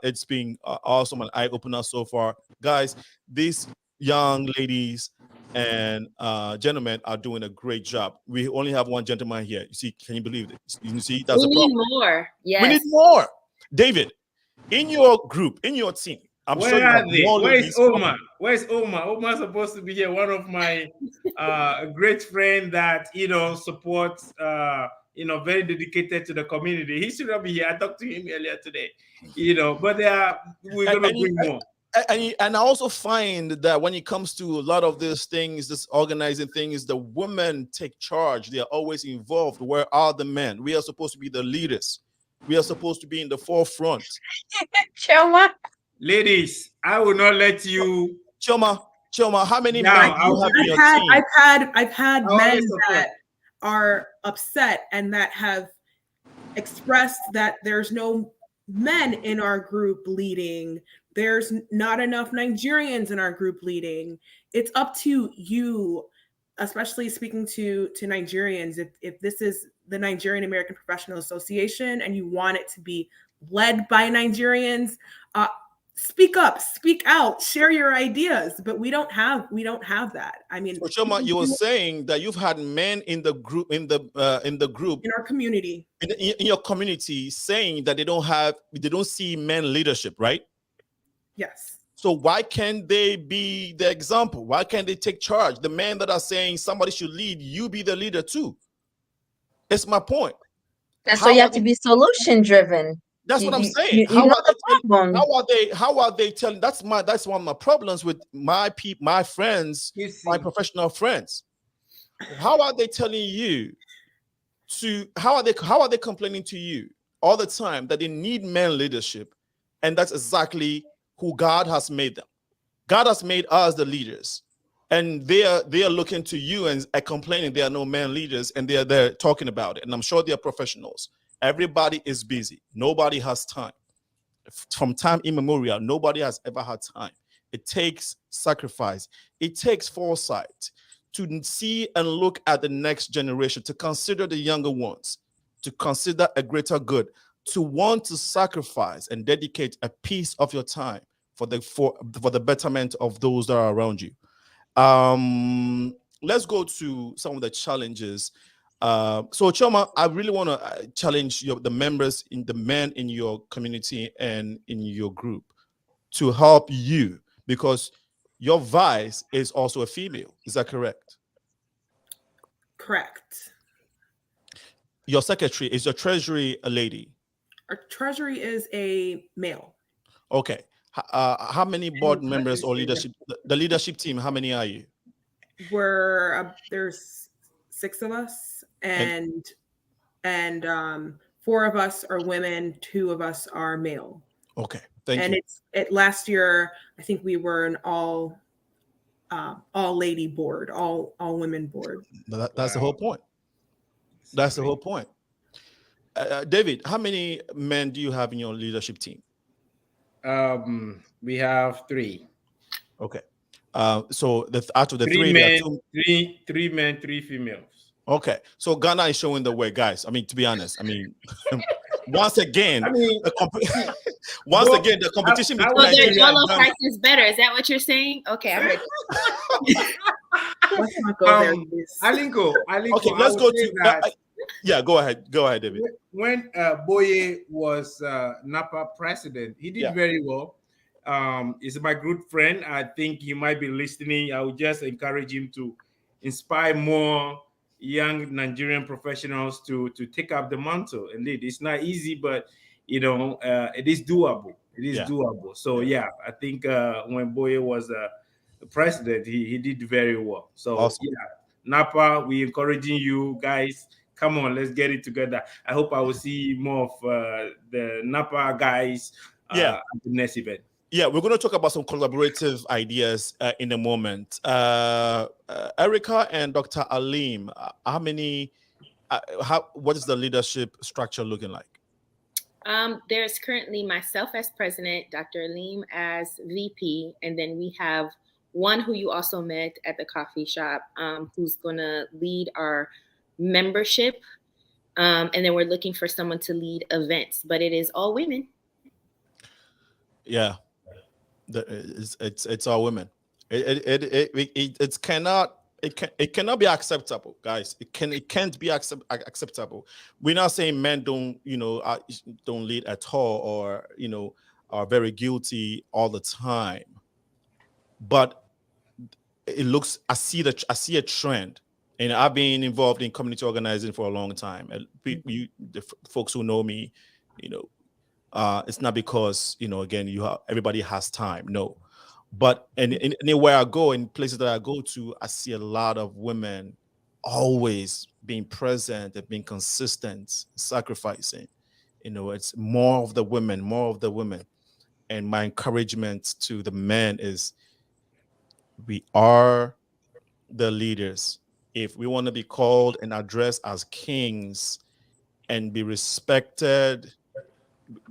It's been awesome and eye-opener so far, guys. These young ladies and gentlemen are doing a great job. We only have one gentleman here. You see, can you believe it? You see, that's we need more. Yes, we need more. David, in your group, in your team, Where are they? Where is Omar? Where's Omar? Omar's supposed to be here. One of my great friend that supports very dedicated to the community. He should not be here. I talked to him earlier today. But we're gonna bring more. And I also find that when it comes to a lot of these things, this organizing things, the women take charge. They are always involved. Where are the men? We are supposed to be the leaders. We are supposed to be in the forefront. CHIOMA. Ladies, I will not let you. CHIOMA, how many men do you have in your team? I've had men that are upset and that have expressed that there's no men in our group leading. There's not enough Nigerians in our group leading. It's up to you, especially speaking to Nigerians. If this is the Nigerian American Professional Association and you want it to be led by Nigerians, speak up, speak out, share your ideas. But we don't have that. I mean, so CHIOMA, you were saying that you've had men in the group in our community, in your community, saying that they don't see men leadership, right? Yes. So why can't they be the example? Why can't they take charge? The men that are saying somebody should lead, you be the leader too. It's my point. That's why you have to be solution driven. That's what I'm saying. How are they telling? That's one of my problems with my friends, my professional friends. How are they telling you to? How are they complaining to you all the time that they need men leadership, and that's exactly who God has made them. God has made us the leaders, and they are looking to you and complaining there are no men leaders, and they are there talking about it. And I'm sure they are professionals. Everybody is busy. Nobody has time. From time immemorial, nobody has ever had time. It takes sacrifice. It takes foresight to see and look at the next generation, to consider the younger ones, to consider a greater good, to want to sacrifice and dedicate a piece of your time for the betterment of those that are around you. Let's go to some of the challenges. So CHIOMA, I really want to challenge the members, the men in your community and in your group to help you, because your vice is also a female. Is that correct? Correct. Your secretary, is your treasury a lady? Our treasury is a male. Okay. How many board members or leadership? The leadership team, how many are you? There's 6 of us, and 4 of us are women, 2 of us are male. Okay, thank you. And last year, I think we were an all lady board, all women board. That's the whole point. That's the whole point. David, how many men do you have in your leadership team? We have 3. Okay. So out of the 3 men, 3 men, 3 females. Okay. So Ghana is showing the way, guys. I mean, to be honest, I mean, once again, I mean, once again, the competition between So their Nigeria and Jollof Ghana. rice is better. Is that what you're saying? Okay, I'm ready. Let's not go there, please. Alinko, Okay, I let's would go say to. that Yeah, go ahead, David. when Boye was NAPA president, he did very well. He's my good friend. I think he might be listening. I would just encourage him to inspire more young Nigerian professionals to take up the mantle. Indeed, it's not easy, but it is doable. It is doable. So yeah, I think when Boye was the president, he did very well. So awesome. yeah, NAPA, we encouraging you guys. Come on, let's get it together. I hope I will see more of the NAPA guys at the next event. Yeah, we're going to talk about some collaborative ideas in a moment. Erica and Dr. Alim, what is the leadership structure looking like? There's currently myself as president, Dr. Alim as VP, and then we have one who you also met at the coffee shop, who's going to lead our membership. And then we're looking for someone to lead events, but it is all women. Yeah. It's all women. It cannot be acceptable, guys. It can't be acceptable. We're not saying men don't lead at all, or are very guilty all the time. But it looks. I see a trend, and I've been involved in community organizing for a long time. And the folks who know me, it's not because again everybody has time. No, but anywhere I go, in places that I go to, I see a lot of women always being present and being consistent, sacrificing. It's more of the women. And my encouragement to the men is, we are the leaders. If we want to be called and addressed as kings and be respected,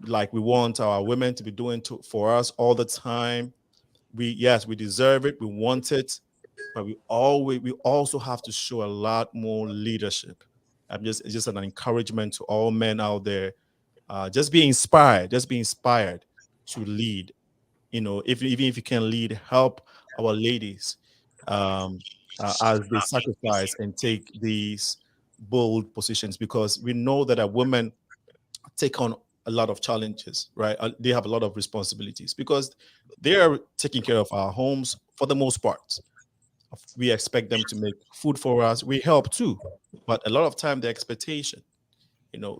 like we want our women to be doing for us all the time, we deserve it, we want it, but we also have to show a lot more leadership. It's just an encouragement to all men out there. Just be inspired to lead. Even if you can lead, help our ladies as they sacrifice and take these bold positions, because we know that a woman take on a lot of challenges, right? They have a lot of responsibilities because they are taking care of our homes for the most part. We expect them to make food for us. We help too, but a lot of time the expectation,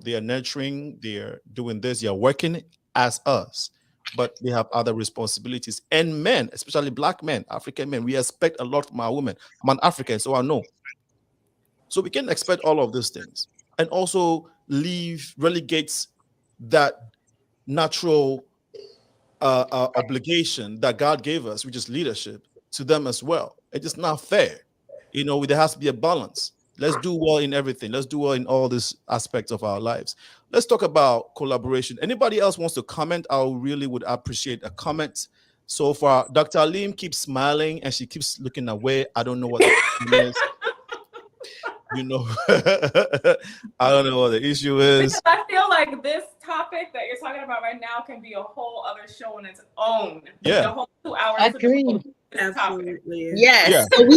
they are nurturing, they are doing this, they are working as us, but they have other responsibilities. And men, especially Black men, African men, we expect a lot from our women. I'm an African, so I know. So we can expect all of these things, and also relegates that natural obligation that God gave us, which is leadership, to them as well. It's just not fair. There has to be a balance. Let's do well in everything. Let's do well in all these aspects of our lives. Let's talk about collaboration. Anybody else wants to comment? I really would appreciate a comment. So far, Dr. Alim keeps smiling and she keeps looking away. I don't know what the is. I don't know what the issue is. Because I feel like this topic that you're talking about right now can be a whole other show on its own. Yeah. The whole 2 hours. Agree. Absolutely. Yes. Yeah. So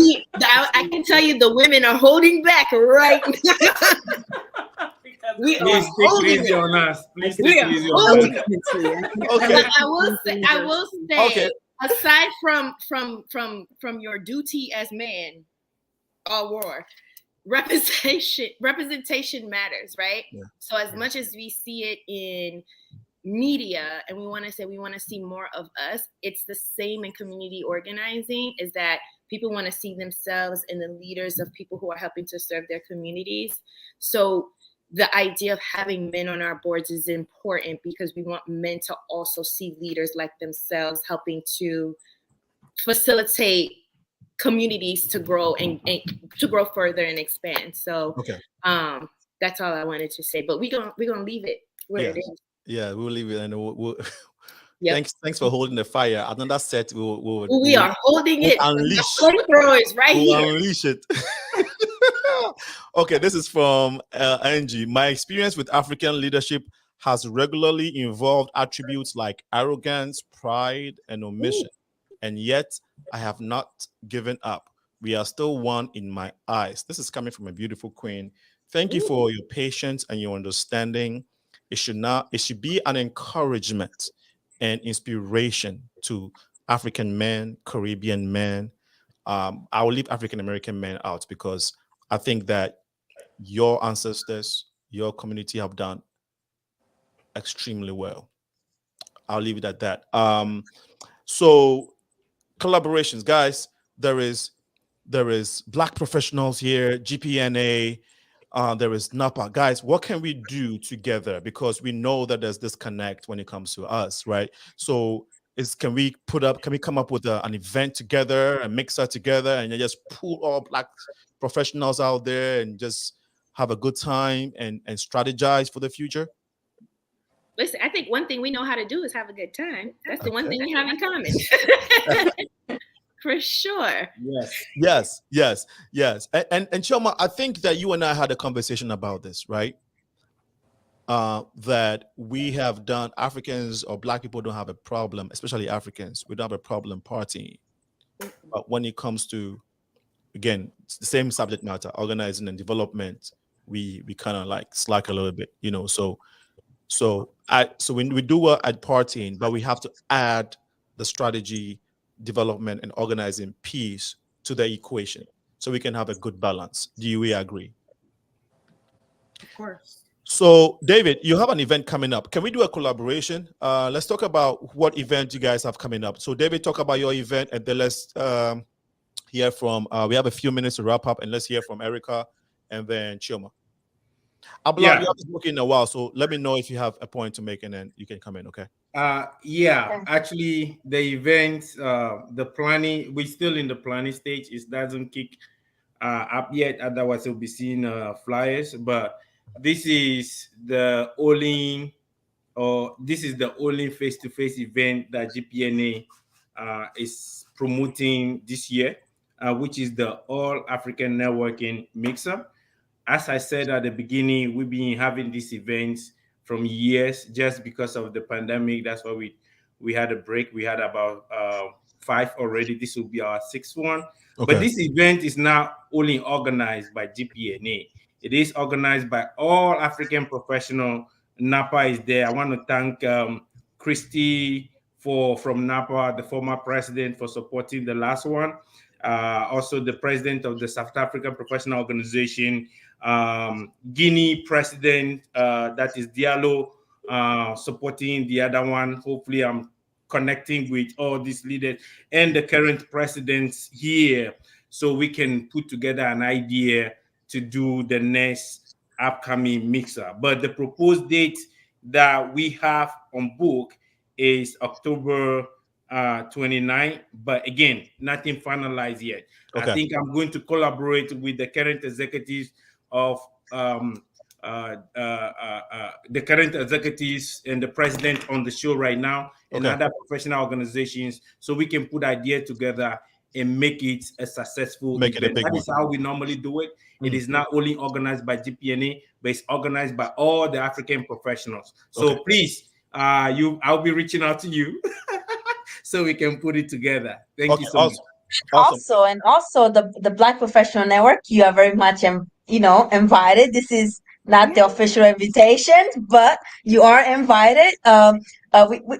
I can tell you the women are holding back right now. We are holding it. On us. Please We take are it easy on holding us. it. Okay. But I will say, Okay. aside from your duty as man, war, representation matters, right? Yeah. So as much as we see it in media and we want to see more of us, it's the same in community organizing, is that people want to see themselves in the leaders of people who are helping to serve their communities. So the idea of having men on our boards is important because we want men to also see leaders like themselves helping to facilitate communities to grow and to grow further and expand. So Okay. That's all I wanted to say. But we're gonna leave it where it is. Yeah, we'll leave it, and we'll Yep. Thanks for holding the fire. Another set We are holding it. Unleash. The flamethrower is right We'll here. unleash it. Okay, this is from Angie. My experience with African leadership has regularly involved attributes like arrogance, pride, and omission. And yet I have not given up. We are still one in my eyes. This is coming from a beautiful queen. Thank you for your patience and your understanding. It should be an encouragement and inspiration to African men, Caribbean men. I will leave African American men out because I think that your ancestors, your community have done extremely well. I'll leave it at that. So collaborations, guys. There is Black professionals here, GPNA. There is NAPA. Guys, what can we do together? Because we know that there's disconnect when it comes to us, right? So can we come up with an event together, a mixer together, and just pull all Black professionals out there and just have a good time and strategize for the future? Listen, I think one thing we know how to do is have a good time. That's the one thing we have in common. For sure. Yes. And CHIOMA, I think that you and I had a conversation about this, right? That we have done, Africans or Black people don't have a problem, especially Africans. We don't have a problem partying. But when it comes to, again, it's the same subject matter, organizing and development, we kind of like slack a little bit, you know. So we do well at partying, but we have to add the strategy, development, and organizing piece to the equation so we can have a good balance. Do we agree? Of course. So David, you have an event coming up. Can we do a collaboration? Let's talk about what event you guys have coming up. So David, talk about your event, and then let's hear from, we have a few minutes to wrap up, and let's hear from Erica and then CHIOMA. We haven't spoken in a while, so let me know if you have a point to make, and then you can come in, okay? Actually, the event, the planning, we're still in the planning stage. It doesn't kick up yet, otherwise you'll be seeing flyers. But this is the only face-to-face event that GPNA is promoting this year, which is the All African Networking Mixer. As I said at the beginning, we've been having these events from years just because of the pandemic. That's why we had a break. We had about 5 already. This will be our 6th one. Okay. But this event is not only organized by GPNA. It is organized by all African professionals. NAPA is there. I want to thank Christy from NAPA, the former president, for supporting the last one. Also the president of the South African Professional Organization, Guinea president, that is Diallo, supporting the other one. Hopefully I'm connecting with all these leaders and the current presidents here so we can put together an idea to do the next upcoming mixer. But the proposed date that we have on book is October 29, but again, nothing finalized yet. Okay. I think I'm going to collaborate with the current executives of the current executives and the president on the show right now, and other professional organizations, so we can put ideas together and make it a successful event. That is how we normally do it. It is not only organized by GPNA, but it's organized by all the African professionals. So please, I'll be reaching out to you so we can put it together. Thank you so much. Also the Black Professional Network, you are very much invited. This is not the official invitation, but you are invited. We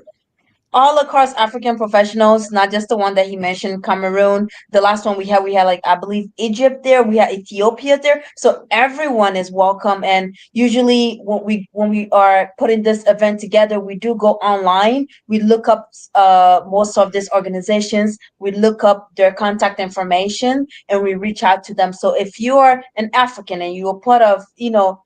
all across African professionals, not just the one that he mentioned, Cameroon. The last one we had like, I believe, Egypt there. We had Ethiopia there. So everyone is welcome. And usually when we are putting this event together, we do go online. We look up most of these organizations. We look up their contact information and we reach out to them. So if you are an African and you're part of, no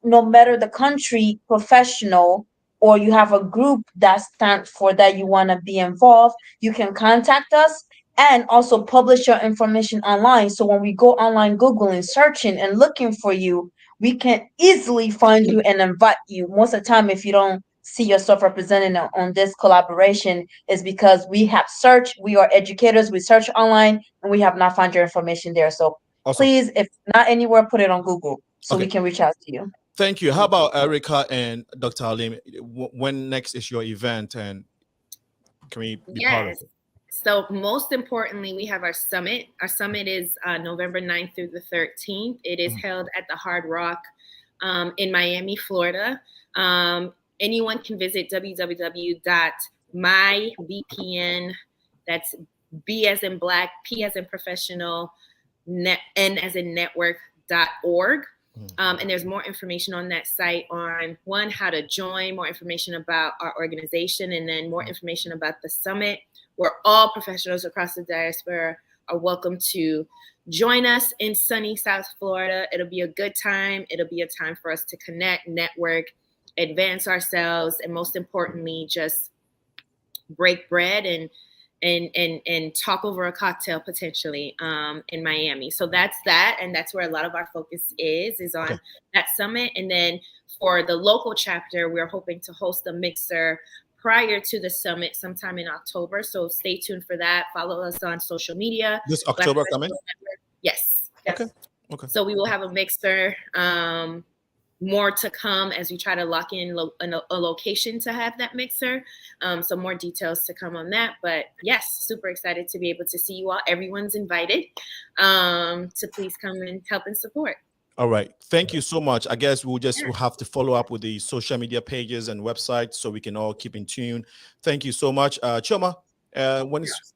matter the country, professional, or you have a group that stands for that you want to be involved, you can contact us and also publish your information online. So when we go online, Googling, searching, and looking for you, we can easily find you and invite you. Most of the time, if you don't see yourself represented on this collaboration, is because we have searched, we are educators, we search online, and we have not found your information there. So please, if not anywhere, put it on Google so we can reach out to you. Thank you. How about Erica and Dr. Alim? When next is your event, and can we be part of it? So most importantly, we have our summit. Our summit is November 9th through the 13th. It is held at the Hard Rock in Miami, Florida. Anyone can visit www.mybpn, that's B as in black, P as in professional, N as in network.org. And there's more information on that site on how to join, more information about our organization, and then more information about the summit, where all professionals across the diaspora are welcome to join us in sunny South Florida. It'll be a good time. It'll be a time for us to connect, network, advance ourselves, and most importantly, just break bread and talk over a cocktail potentially in Miami. So that's that, and that's where a lot of our focus is on that summit. And then for the local chapter, we're hoping to host a mixer prior to the summit sometime in October. So stay tuned for that. Follow us on social media. This October coming? Yes. Okay. So we will have a mixer. More to come as we try to lock in a location to have that mixer. So more details to come on that. But yes, super excited to be able to see you all. Everyone's invited to please come and help and support. All right. Thank you so much. I guess we'll have to follow up with the social media pages and websites so we can all keep in tune. Thank you so much. CHIOMA, when is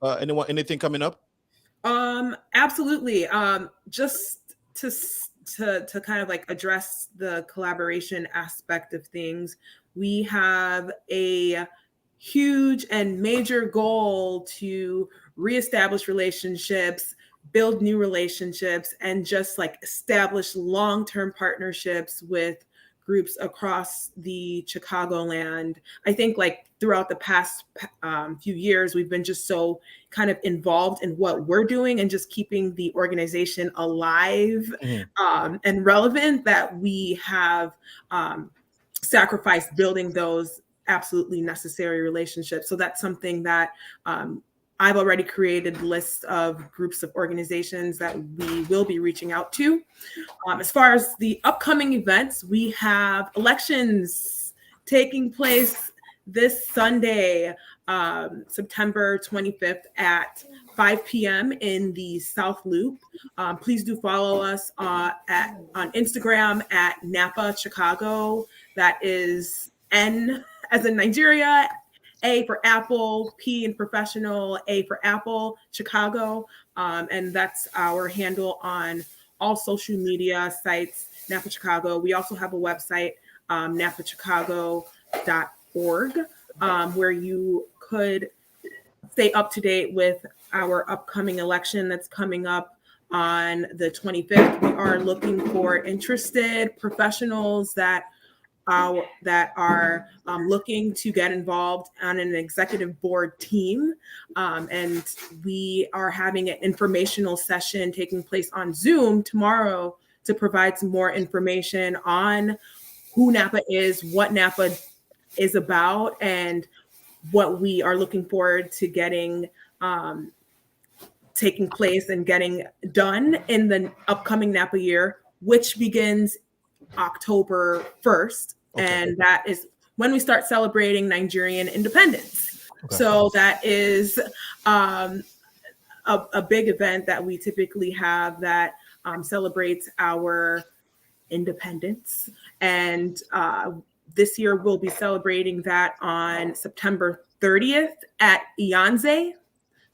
anything coming up? Absolutely. Just to kind of like address the collaboration aspect of things, we have a huge and major goal to reestablish relationships, build new relationships, and just like establish long-term partnerships with groups across the Chicagoland. I think like throughout the past few years, we've been just so kind of involved in what we're doing and just keeping the organization alive and relevant that we have sacrificed building those absolutely necessary relationships. So that's something that I've already created lists of groups of organizations that we will be reaching out to. As far as the upcoming events, we have elections taking place this Sunday, September 25th at 5 p.m. in the South Loop. Please do follow us on Instagram at NAPA Chicago. That is N as in Nigeria, A for Apple, P in professional, A for Apple, Chicago. And that's our handle on all social media sites, NAPA Chicago. We also have a website, napachicago.org, where you could stay up to date with our upcoming election that's coming up on the 25th. We are looking for interested professionals that are looking to get involved on an executive board team. And we are having an informational session taking place on Zoom tomorrow to provide some more information on who NAPA is, what NAPA is about, and what we are looking forward to getting taking place and getting done in the upcoming NAPA year, which begins October 1st. Okay. And that is when we start celebrating Nigerian independence. Okay. So that is a big event that we typically have that celebrates our independence. And this year we'll be celebrating that on September 30th at Iyanze.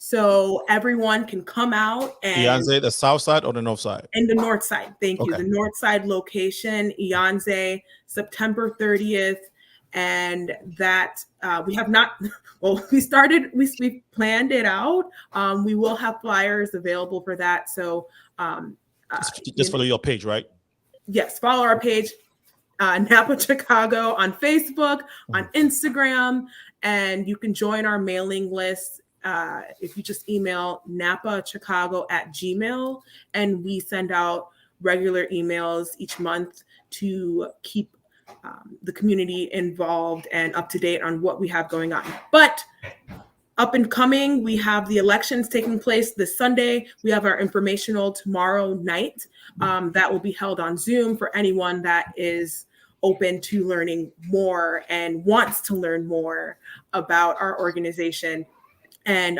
So everyone can come out and Iyanze, the south side or the north side? In the north side. Thank you. The north side location, Iyanze, September 30th. And that we have not, well, we planned it out. We will have flyers available for that. So just follow your page, right? Yes, follow our page, NAPA Chicago on Facebook, on Instagram, and you can join our mailing list. If you just email napachicago@gmail.com, and we send out regular emails each month to keep the community involved and up to date on what we have going on. But up and coming, we have the elections taking place this Sunday. We have our informational tomorrow night that will be held on Zoom for anyone that is open to learning more and wants to learn more about our organization. And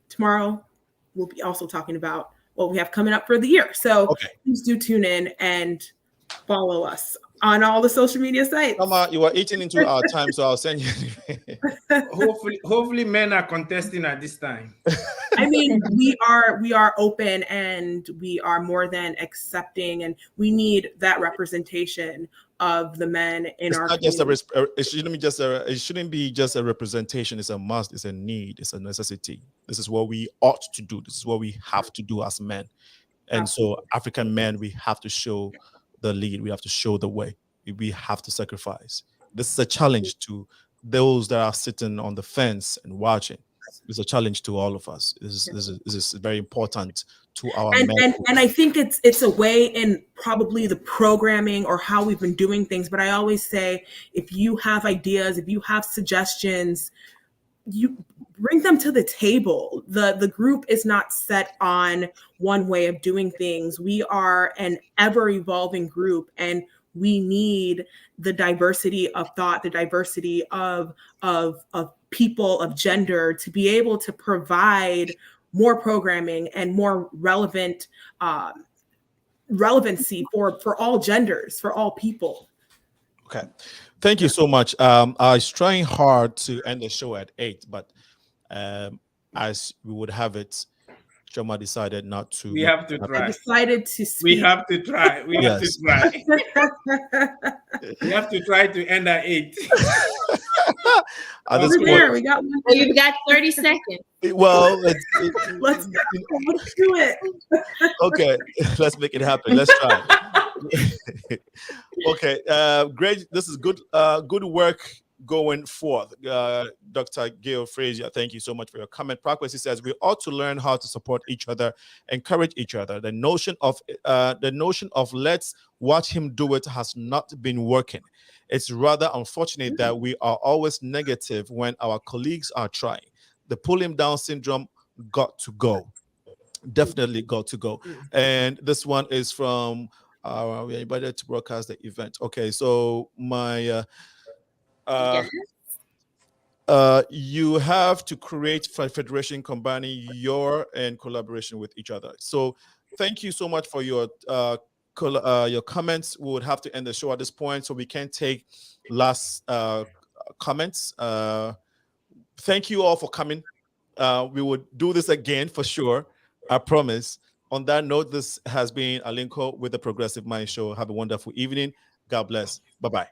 tomorrow we'll be also talking about what we have coming up for the year. So please do tune in and follow us on all the social media sites. You are eating into our time, so I'll send you. hopefully men are contesting at this time. I mean, we are open and we are more than accepting, and we need that representation of the men in It's our not community. it shouldn't be just a representation. It's a must. It's a need. It's a necessity. This is what we ought to do. This is what we have to do as men. And so African men, we have to show the lead. We have to show the way. We have to sacrifice. This is a challenge to those that are sitting on the fence and watching. It's a challenge to all of us. This is very important to our men. And I think it's a way in probably the programming or how we've been doing things. But I always say, if you have ideas, if you have suggestions, you bring them to the table. The group is not set on one way of doing things. We are an ever evolving group, and we need the diversity of thought, the diversity of people, of gender, to be able to provide more programming and more relevancy for all genders, for all people. Okay, thank you so much. I was trying hard to end the show at 8, but as we would have it, CHIOMA decided not to. We have to try. I decided to speak. We have to try. We have to try. We have to try to end at 8. Over there, we got one. Well, you've got 30 seconds. Well, let's do it. Okay, let's make it happen. Let's try. Okay, great. This is good. Good work going forth. Dr. Gail Frazier, thank you so much for your comment. Prakwesi says we ought to learn how to support each other, encourage each other. The notion of let's watch him do it has not been working. It's rather unfortunate that we are always negative when our colleagues are trying. The pull him down syndrome got to go. Definitely got to go. And this one is from we are invited to broadcast the event. Okay, so my you have to create a federation combining your and collaboration with each other. So thank you so much for your comments. We would have to end the show at this point, so we can't take last comments. Thank you all for coming. We would do this again for sure, I promise. On that note, this has been Alinko with the Progressive Mind Show. Have a wonderful evening. God bless. Bye-bye.